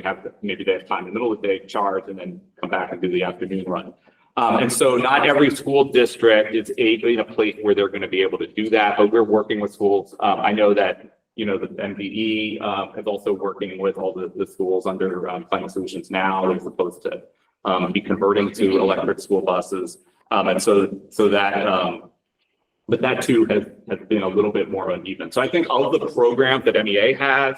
maybe they have time in the middle of the day to charge and then come back and do the afternoon run. And so not every school district is in a place where they're going to be able to do that, but we're working with schools. I know that, the MDE is also working with all the schools under Climate Solutions Now. They're supposed to be converting to electric school buses. And so that, but that too has been a little bit more uneven. So I think all of the programs that MEA has,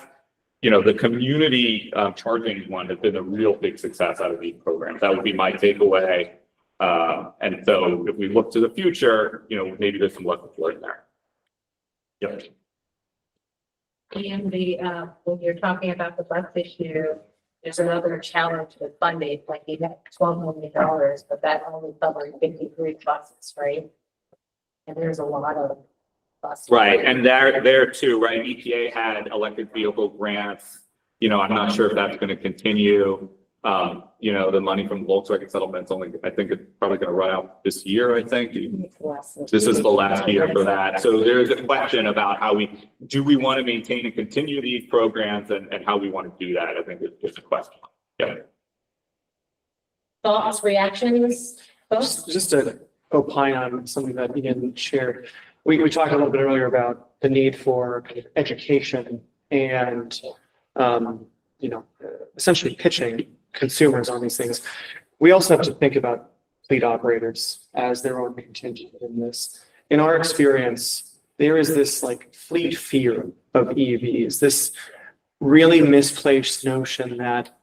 the community charging one has been a real big success out of these programs. That would be my takeaway. And so if we look to the future, maybe there's some lessons learned there. Yep.
And when you're talking about the bus issue, there's another challenge with funding, like you have $12 million, but that only covers 53 buses, right? And there's a lot of buses.
Right, and there too, right, EPA had electric vehicle grants. I'm not sure if that's gonna continue. The money from the Volkswagen settlement's only, I think it's probably gonna run out this year, I think. This is the last year for that. So there's a question about how we want to maintain and continue these programs and how we want to do that. I think it's a question. Yeah.
Thoughts, reactions, folks?
Just to opine on something that Ian shared. We talked a little bit earlier about the need for education and, essentially pitching consumers on these things. We also have to think about fleet operators as their own contingent in this. In our experience, there is this like fleet fear of EVs, this really misplaced notion that,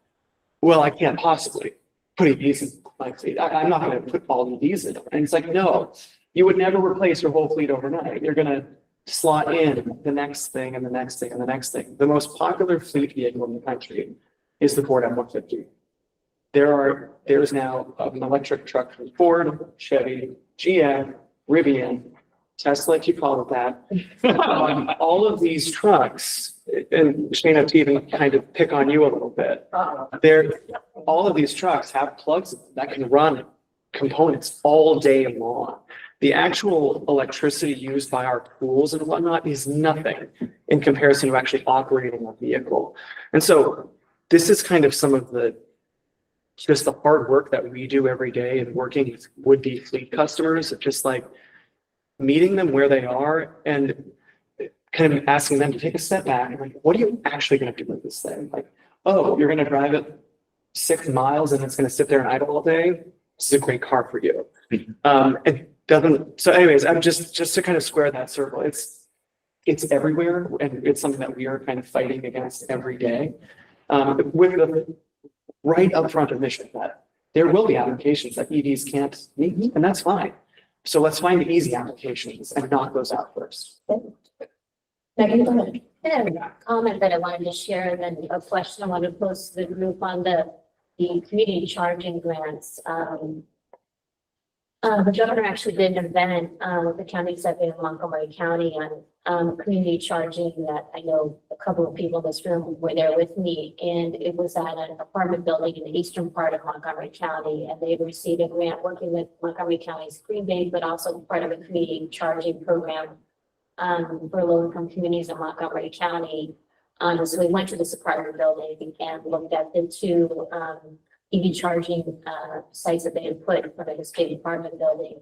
well, I can't possibly put EVs in my fleet. I'm not going to put all EVs in it. And it's like, no, you would never replace your whole fleet overnight. You're going to slot in the next thing and the next thing and the next thing. The most popular fleet vehicle in the country is the Ford F-150. There is now an electric truck from Ford, Chevy, GM, Rivian, Tesla, if you call it that. All of these trucks, and Shana, to even kind of pick on you a little bit, all of these trucks have plugs that can run components all day long. The actual electricity used by our pools and whatnot is nothing in comparison to actually operating a vehicle. And so this is kind of some of just the hard work that we do every day and working with would-be fleet customers, just like meeting them where they are and kind of asking them to take a step back and like, what are you actually going to do with this thing? Like, oh, you're going to drive it 6 miles and it's going to sit there and idle all day. This is a great car for you. It doesn't. So anyways, I'm just to kind of square that circle. It's everywhere and it's something that we are kind of fighting against every day. With the right upfront admission that there will be applications that EVs can't meet, and that's fine. So let's find the easy applications and knock those out first.
Megan, go ahead.
I have a comment that I wanted to share, and then a question I want to post to the group on the community charging grants. The governor actually did an event with the county executive of Montgomery County on community charging that I know a couple of people in this room were there with me. And it was at an apartment building in the eastern part of Montgomery County. And they received a grant working with Montgomery County's Green Bank, but also part of a community charging program for low-income communities in Montgomery County. So we went to this apartment building and looked at the two EV charging sites that they had put in front of the state apartment building.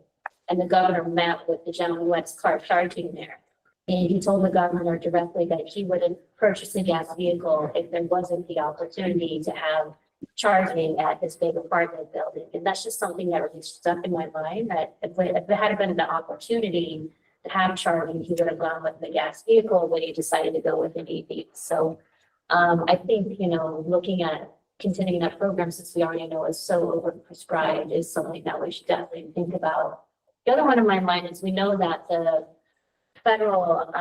And the governor met with the gentleman who had his car charging there. And he told the governor directly that he wouldn't purchase a gas vehicle if there wasn't the opportunity to have charging at this big apartment building. And that's just something that really stuck in my mind, that if it had been the opportunity to have charging, he would have gone with the gas vehicle when he decided to go with an EV. So I think, looking at continuing that program, since we already know is so overprescribed, is something that we should definitely think about. The other one in my mind is we know that the federal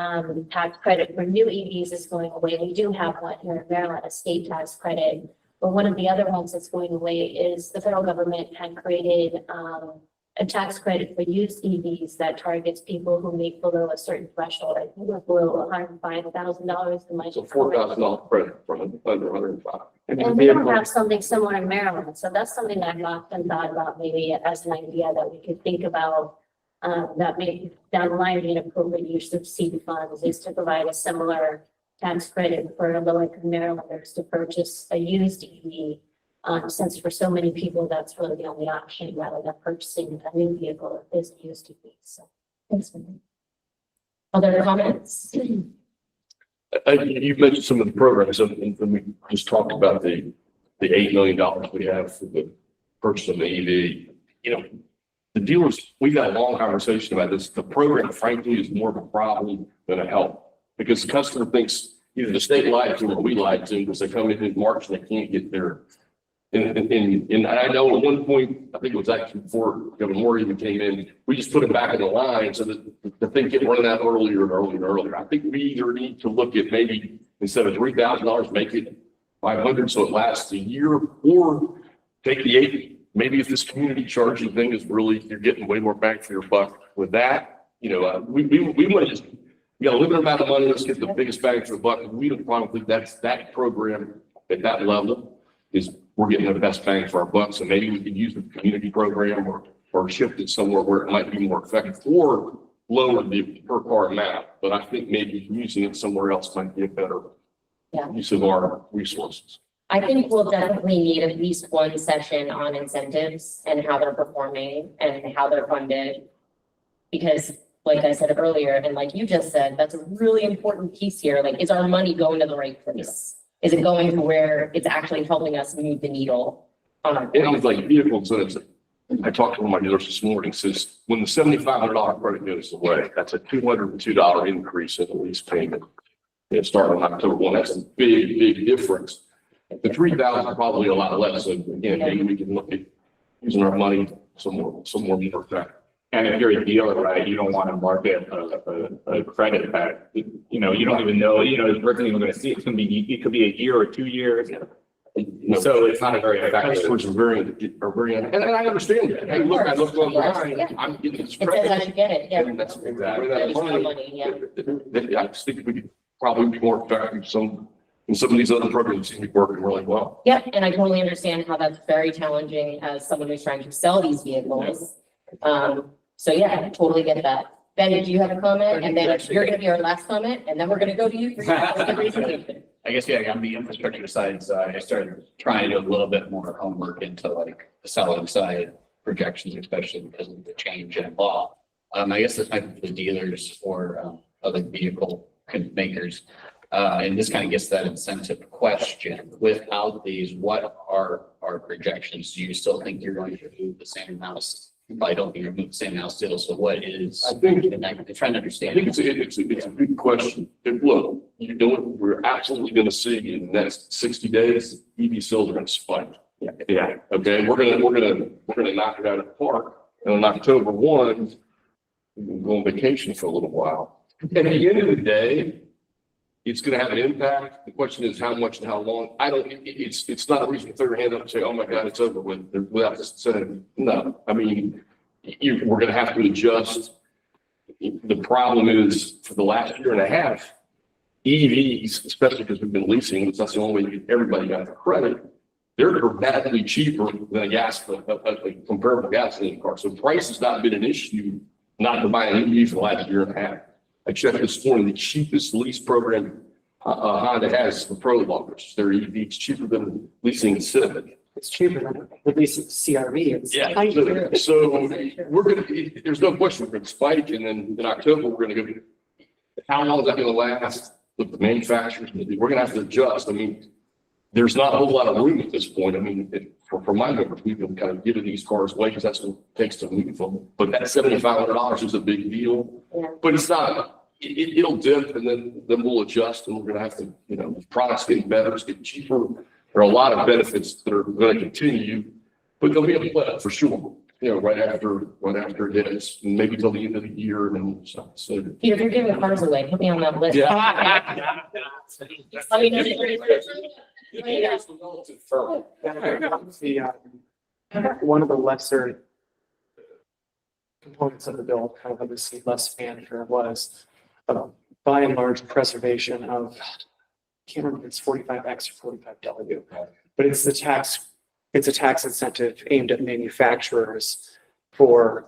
tax credit for new EVs is going away. We do have one here in Maryland, a state tax credit. But one of the other ones that's going away is the federal government had created a tax credit for used EVs that targets people who make below a certain threshold. I think it's below $105,000.
So $4,000 credit from under 105.
And we don't have something similar in Maryland. So that's something that I've often thought about, maybe as an idea that we could think about, that maybe down the line, an appropriate use of seed funds is to provide a similar tax credit for low-income Marylanders to purchase a used EV. Since for so many people, that's really the only option rather than purchasing a new vehicle is a used EV. So thanks for that.
Other comments?
You mentioned some of the programs, and we just talked about the $8 million we have for the purchase of the EV. The dealers, we got a long conversation about this. The program, frankly, is more of a problem than a help, because the customer thinks either the state lied to or we lied to, because they come in March and they can't get their And I know at one point, I think it was actually before Governor Moore even came in, we just put it back in the line so that the thing kept running out earlier and earlier and earlier. I think we either need to look at maybe instead of $3,000, make it 500 so it lasts a year, or take the 80. Maybe if this community charging thing is really, you're getting way more bang for your buck with that, we want to just, we got a limited amount of money, let's get the biggest bang for the buck. We don't probably think that program at that level is, we're getting the best bang for our buck. So maybe we could use the community program or shift it somewhere where it might be more effective or lower the per car amount. But I think maybe using it somewhere else might be a better use of our resources.
I think we'll definitely need at least one session on incentives and how they're performing and how they're funded. Because like I said earlier, and like you just said, that's a really important piece here. Like, is our money going to the right place? Is it going to where it's actually helping us move the needle on our?
And it's like vehicle incentives. I talked to one of my dealers this morning, says when the $7,500 credit goes away, that's a $202 increase in the lease payment. It started on October 1. That's a big, big difference. The 3,000 probably a lot less. So again, maybe we can look at using our money somewhere more effective.
And if you're a dealer, right, you don't want to market a credit that, you don't even know, the person even going to see it. It could be a year or 2 years. So it's not a very effective.
Customers are very, and I understand that. Hey, look, I looked online, I'm getting this
It says I didn't get it, yeah.
And that's exactly
That
that
is more
money.
money, yeah.
I just think we could probably be more effective in some of these other programs seem to be working really well.
Yep, and I totally understand how that's very challenging as someone who's trying to sell these vehicles. So yeah, I totally get that. Ben, do you have a comment? And then you're gonna be our last comment, and then we're gonna go to you.
I guess, yeah, on the infrastructure side, so I started trying to do a little bit more homework into like the selling side projections, especially because of the change in law. I guess the type of the dealers or other vehicle makers. And this kind of gets that incentive question. Without these, what are our projections? Do you still think you're going to move the same amount? You probably don't think you're moving the same amount still. So what is?
I think,
and I'm trying to understand.
I think it's a good question. Look, we're absolutely going to see in the next 60 days, EV sales are going to spike. Yeah. Okay. We're going to knock it out of the park. And on October 1, we'll go on vacation for a little while. At the end of the day, it's going to have an impact. The question is how much and how long. It's not a reason to throw your hand up and say, oh my God, it's over with without this incentive. No, I mean, we're going to have to adjust. The problem is for the last year and a half, EVs, especially because we've been leasing, it's not the only way everybody got the credit. They're dramatically cheaper than a comparable gasoline car. So price has not been an issue not to buy an EV for the last year and a half. I checked this morning, the cheapest lease program Honda has for pro loaders. Their EV is cheaper than leasing a Civic.
It's cheaper than the leasing CRV. It's
Yeah, so there's no question we're going to spike, and then in October, we're going to go, how long is that going to last? The manufacturers, we're going to have to adjust. I mean, there's not a whole lot of room at this point. I mean, for my members, we've been kind of giving these cars away because that's what it takes to move them. But that $7,500 is a big deal.
Yeah.
But it's not, it'll dip and then we'll adjust, and we're going to have to, the products getting better, it's getting cheaper. There are a lot of benefits that are going to continue, but there'll be a blip for sure. Right after it hits, maybe till the end of the year, and so.
Peter, if you're giving cars away, put me on that list.
Yeah.
I mean,
one of the lesser components of the bill, kind of obviously less fanfare, was by and large preservation of, I can't remember if it's 45X or 45W, but it's a tax incentive aimed at manufacturers for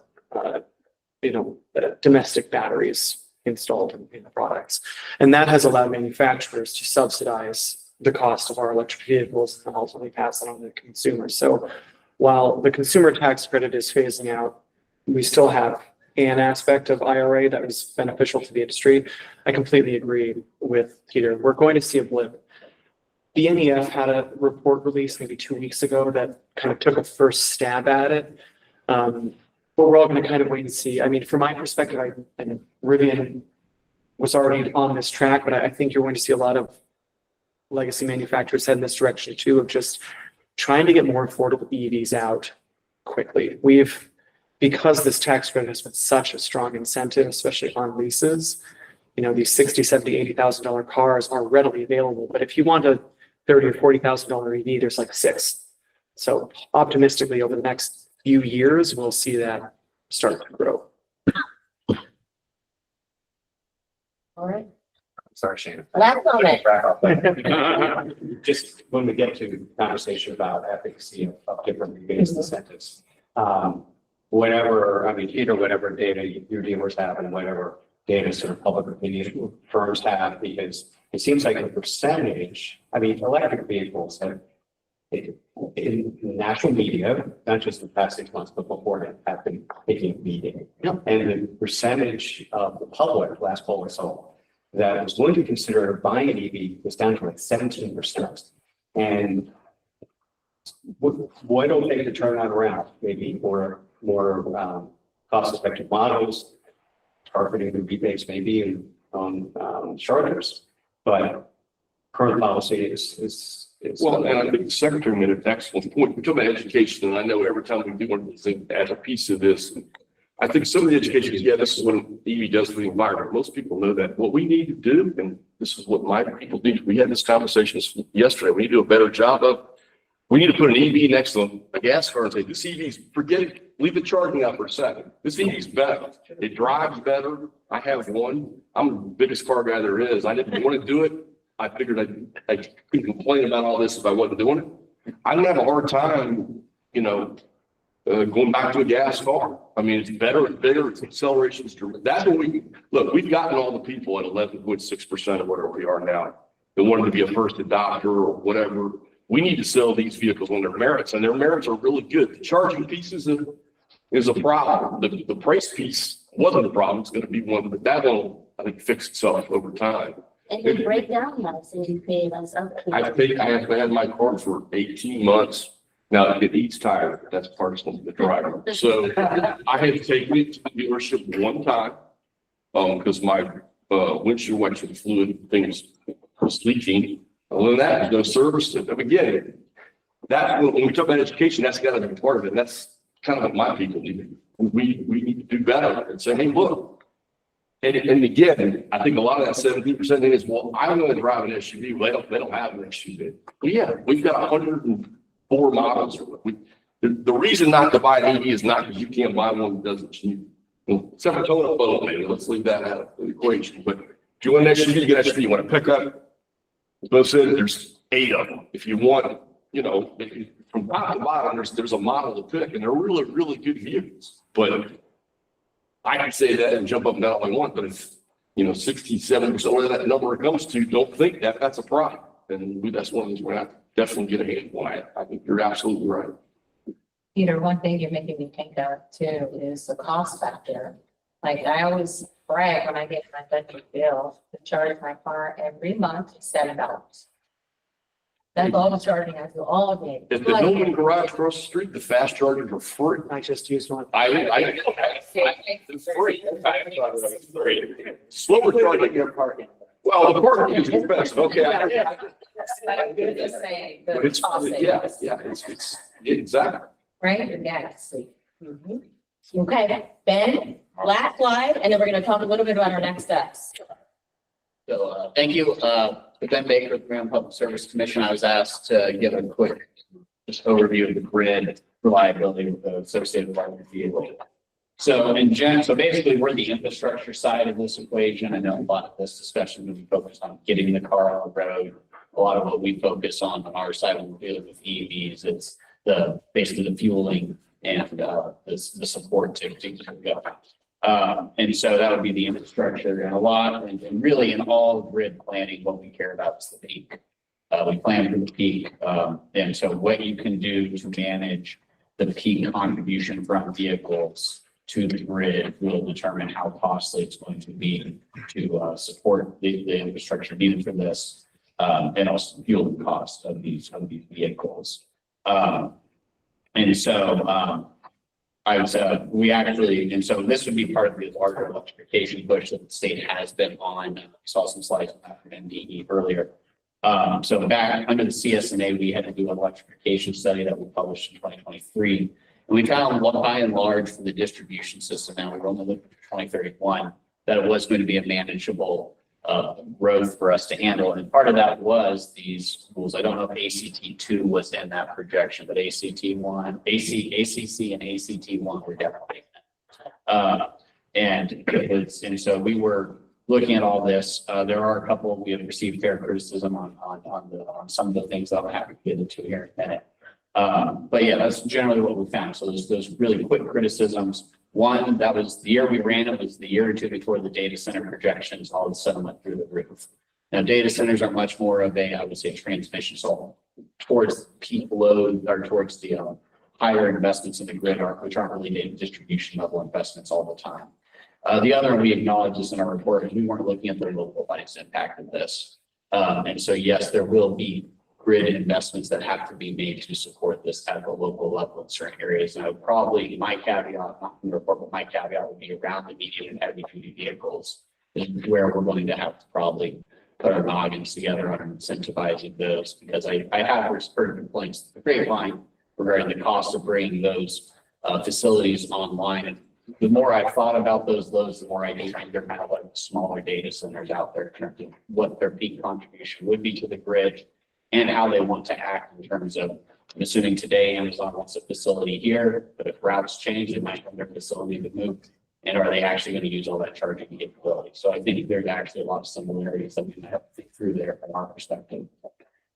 domestic batteries installed in the products. And that has allowed manufacturers to subsidize the cost of our electric vehicles and ultimately pass it on to the consumers. So while the consumer tax credit is phasing out, we still have an aspect of IRA that was beneficial to the industry. I completely agree with Peter. We're going to see a blip. The NEF had a report released maybe 2 weeks ago that kind of took a first stab at it. But we're all going to kind of wait and see. I mean, from my perspective, and Rivian was already on this track, but I think you're going to see a lot of legacy manufacturers head in this direction too, of just trying to get more affordable EVs out quickly. Because this tax credit has been such a strong incentive, especially on leases, you know, these $60,000, $70,000, $80,000 cars are readily available. But if you want a $30,000 or $40,000 EV, there's like 6. So optimistically, over the next few years, we'll see that start to grow.
All right.
Sorry, Shane.
Last comment.
Just when we get to conversation about efficacy of different rebates incentives, whatever, I mean, either whatever data your dealers have and whatever data sort of public opinion firms have, because it seems like the percentage, I mean, electric vehicles have in national media, not just the past 6 months, but before that, have been taking meeting. And the percentage of the public, last poll I saw, that was willing to consider buying an EV was down to like 17%. And what don't they to turn that around? Maybe more cost-effective models, targeting the rebates maybe on chargers, but current policy is.
Well, and I think the secretary made an excellent point. We talk about education, and I know every time we do one of these things, add a piece of this. I think some of the education is, yeah, this is what EV does for the environment. Most people know that. What we need to do, and this is what my people need, we had this conversation yesterday, we need to do a better job of, we need to put an EV next to a gas car and say, this EV's, forget it, leave the charging out for a second. This EV's better. It drives better. I have one. I'm the biggest car guy there is. I didn't want to do it. I figured I couldn't complain about all this if I wasn't doing it. I don't have a hard time, you know, going back to a gas car. I mean, it's better, it's bigger, it's accelerations. That's what we've gotten all the people at 11.6% of whatever we are now that wanted to be a first adopter or whatever. We need to sell these vehicles on their merits, and their merits are really good. The charging piece is a problem. The price piece wasn't a problem. It's going to be one, but that will, I think, fix itself over time.
And you break down less and you pay less upkeep.
I think I have had my car for 18 months. Now it eats tire, but that's part of the driver. So I had to take it to the dealership one time because my windshield wiper fluid thing was leaking. Other than that, no service. Again, that when we talk about education, that's got to be part of it. And that's kind of what my people need. We need to do better and say, hey, look. And again, I think a lot of that 17% thing is, well, I'm going to drive an SUV. Well, they don't have an SUV. Well, yeah, we've got 104 models. The reason not to buy an EV is not because you can't buy one that doesn't cheap. Except for total photo, maybe. Let's leave that out of the equation. But if you want an SUV, you get an SUV. You want to pick up, as Bo said, there's 8 of them. If you want, you know, from top to bottom, there's a model to pick, and they're really, really good vehicles. But I can say that and jump up and down all I want, but if, you know, 67% where that number comes to, don't think that that's a problem. And that's one of those we're not definitely get a handle on it. I think you're absolutely right.
Peter, one thing you're making me think of too is the cost factor. Like I always brag when I get my budget bill to charge my car every month, $7. That's all the charging I do all day.
If the building garage across the street, the fast chargers are free.
I just used one.
It's free. Slower charging.
Your parking.
Well, the parking is expensive. Okay.
Just saying,
But
the
it's,
cost
yeah,
savings,
yeah, it's exactly.
right? Your gas.
Okay, Ben, last slide, and then we're going to talk a little bit about our next steps.
So, thank you. Ben Baker, with the Maryland Public Service Commission. I was asked to give a quick just overview of the grid reliability with the associated environment vehicle. So basically we're the infrastructure side of this equation. I know a lot of this discussion will be focused on getting the car on the road. A lot of what we focus on our side when we're dealing with EVs is basically the fueling and the support to go. And so that would be the infrastructure and a lot, and really in all grid planning, what we care about is the peak. We plan for the peak. And so what you can do to manage the peak contribution from vehicles to the grid will determine how costly it's going to be to support the infrastructure needed for this, and also fuel the cost of these vehicles. And so so this would be part of the larger electrification push that the state has been on. I saw some slides from MDE earlier. So back under the CSNA, we had to do an electrification study that we published in 2023. And we found by and large for the distribution system, now we're only looking for 2031, that it was going to be a manageable growth for us to handle. And part of that was these rules. I don't know if ACT2 was in that projection, but ACT1, ACC and ACT1 were definitely and so we were looking at all this. There are a couple, we have received fair criticism on some of the things that I'll have to get into here in a minute. But yeah, that's generally what we found. So those really quick criticisms. One, that was the year we ran it, was the year or two before the data center projections all of a sudden went through the roof. Now, data centers are much more of a, I would say, transmission, so towards peak load or towards the higher investments in the grid, which aren't really distribution level investments all the time. The other, we acknowledge this in our report, is we weren't looking at the localized impact of this. And so, yes, there will be grid investments that have to be made to support this at the local level in certain areas. And I would probably, my caveat, not from the report, but my caveat would be around the medium and heavy duty vehicles, is where we're going to have to probably put our noggins together on incentivizing those, because I have heard complaints, the grapevine regarding the cost of bringing those facilities online. And the more I've thought about those loads, the more I think they're kind of like smaller data centers out there in terms of what their peak contribution would be to the grid and how they want to act in terms of, I'm assuming today Amazon wants a facility here, but if routes change, they might have their facility to move. And are they actually going to use all that charging capability? So I think there's actually a lot of similarities that we can have to think through there from our perspective.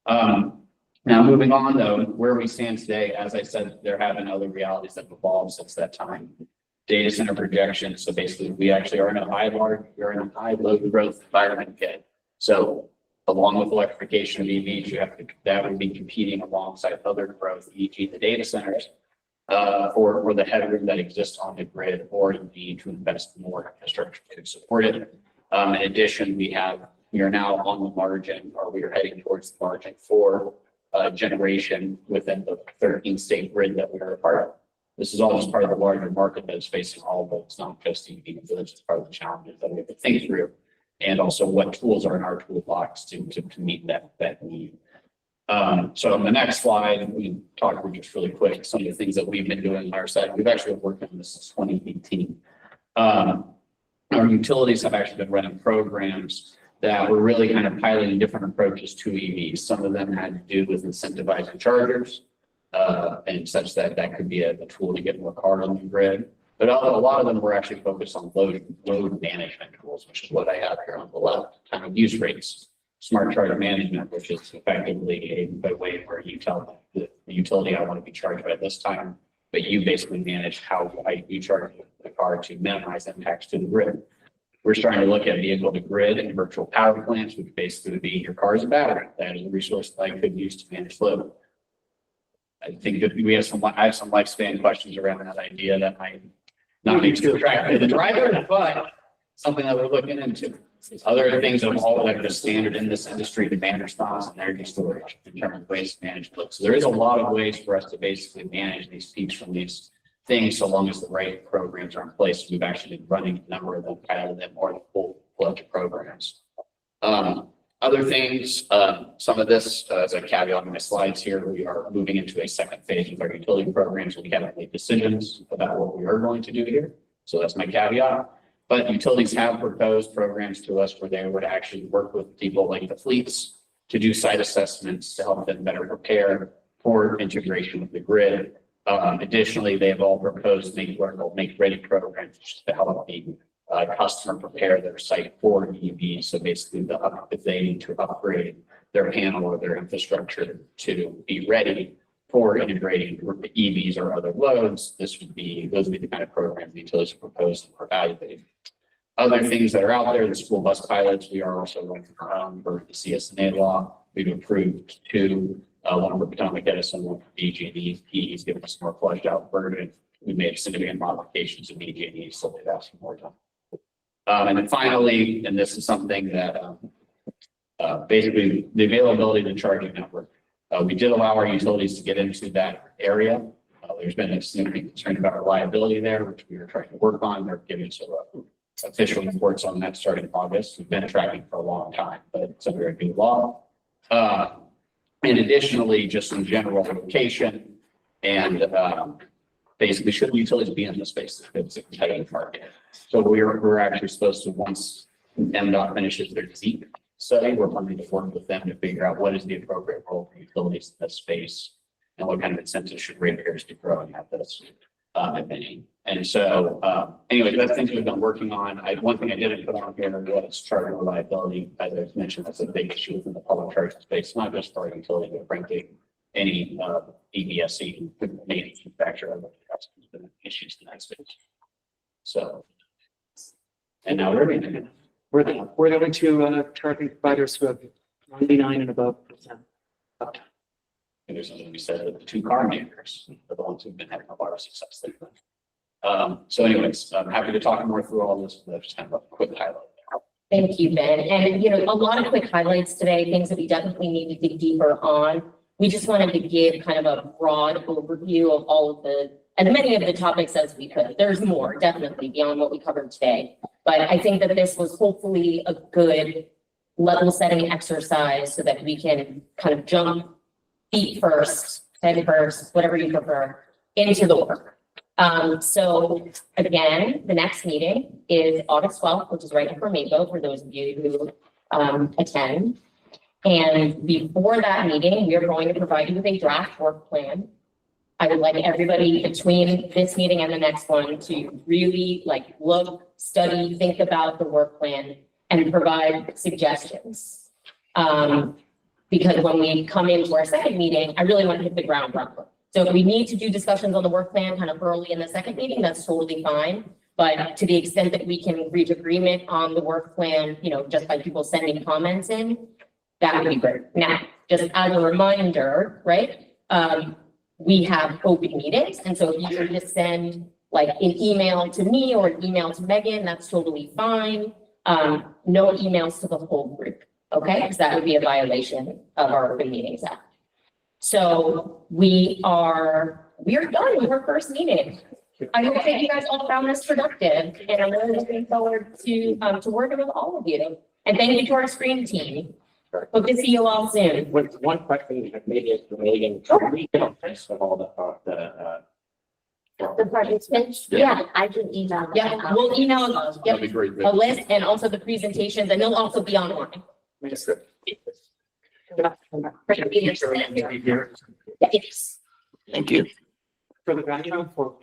Now, moving on though, where we stand today, as I said, there have been other realities that have evolved since that time. Data center projections. So basically, we actually are in a we're in a high load growth environment. Okay. So along with electrification of EVs, that would be competing alongside other growth, e.g. the data centers, or the headroom that exists on the grid, or indeed to invest more infrastructure to support it. In addition, we are now on the margin, or we are heading towards the margin for generation within the 13-state grid that we are a part of. This is all just part of the larger market that is facing all of those, not just EVs. So this is part of the challenges that we have to think through, and also what tools are in our toolbox to meet that need. So on the next slide, we talk through just really quick some of the things that we've been doing on our side. We've actually been working on this since 2018. Our utilities have actually been running programs that were really kind of piloting different approaches to EVs. Some of them had to do with incentivizing chargers, and such that could be a tool to get more cars on the grid. But a lot of them were actually focused on load management tools, which is what I have here on the left. Kind of use rates, smart charger management, which is effectively a way where you tell the utility I want to be charged by this time, but you basically manage how you charge the car to minimize impacts to the grid. We're starting to look at vehicle to grid and virtual power plants, which basically would be your car's a battery. That is a resource that I could use to manage load. I think that I have some lifespan questions around that idea that might not be too attractive to the driver, but something that we're looking into. Other things that are all like the standard in this industry, demand response and energy storage in terms of ways to manage load. So there is a lot of ways for us to basically manage these peaks from these things, so long as the right programs are in place. We've actually been running a number of them, piloted them, or the full-fledged programs. Other things, some of this, as a caveat on my slides here, we are moving into a second phase of our utility programs. We haven't made decisions about what we are going to do here. So that's my caveat. But utilities have proposed programs to us where they would actually work with people like the fleets to do site assessments to help them better prepare for integration with the grid. Additionally, they have all proposed make ready programs to help the customer prepare their site for EVs. So basically, if they need to upgrade their panel or their infrastructure to be ready for integrating EVs or other loads, those would be the kind of programs the utilities proposed and evaluated. Other things that are out there, the school bus pilots, we are also going for the CSNA law. We've approved two, one for Potomac Edison, one for BG&E. PE's given us a more fleshed out version. We made significant modifications to BG&E, so they've asked for more time. And then finally, and this is something that basically the availability of the charging network. We did allow our utilities to get into that area. There's been a significant concern about reliability there, which we are trying to work on. They're giving us official reports on that starting in August. We've been tracking for a long time, but it's a very good law. And additionally, just some general location and, basically should utilities be in the space if it's a competitive market. So we're actually supposed to, once MDOT finishes their ZEEP study, we're planning to work with them to figure out what is the appropriate role for utilities in this space and what kind of incentives should ratepayers be throwing at this, if any. And so, anyway, that's things we've been working on. One thing I didn't put on here was charging reliability. As I mentioned, that's a big issue within the public charging space, not just for our utility, but frankly, any EVSC manufacturer of issues in that space. So, and now
We're the only two charging providers who have 99 and above %.
and there's something we said that the two car makers are the ones who've been having a lot of success lately. So anyways, I'm happy to talk more through all this, but just kind of a quick highlight.
Thank you, Ben. And, you know, a lot of quick highlights today, things that we definitely need to dig deeper on. We just wanted to give kind of a broad overview of all of the, and many of the topics as we could. There's more, definitely, beyond what we covered today. But I think that this was hopefully a good level setting exercise so that we can kind of jump feet first, head first, whatever you prefer, into the work. So again, the next meeting is August 12th, which is right after Mako for those of you who attend. And before that meeting, we are going to provide you with a draft work plan. I would like everybody between this meeting and the next one to really like look, study, think about the work plan and provide suggestions. Because when we come into our second meeting, I really want to hit the ground running. So if we need to do discussions on the work plan kind of early in the second meeting, that's totally fine. But to the extent that we can reach agreement on the work plan, you know, just by people sending comments in, that would be great. Now, just as a reminder, right? We have open meetings. And so if you were to send like an email to me or an email to Megan, that's totally fine. No emails to the whole group, okay? Because that would be a violation of our Open Meetings Act. So we are done with our first meeting. I hope that you guys all found this productive, and I'm really looking forward to working with all of you. And thank you to our screen team. Hope to see you all soon.
With one question, maybe it's for Megan, can we get a list of all
The participants, yeah, I can email. them.
Yeah, we'll email,
That'd be great.
a list and also the presentations, and they'll also be online.
Yes.
Yes.
Thank you. For the background, for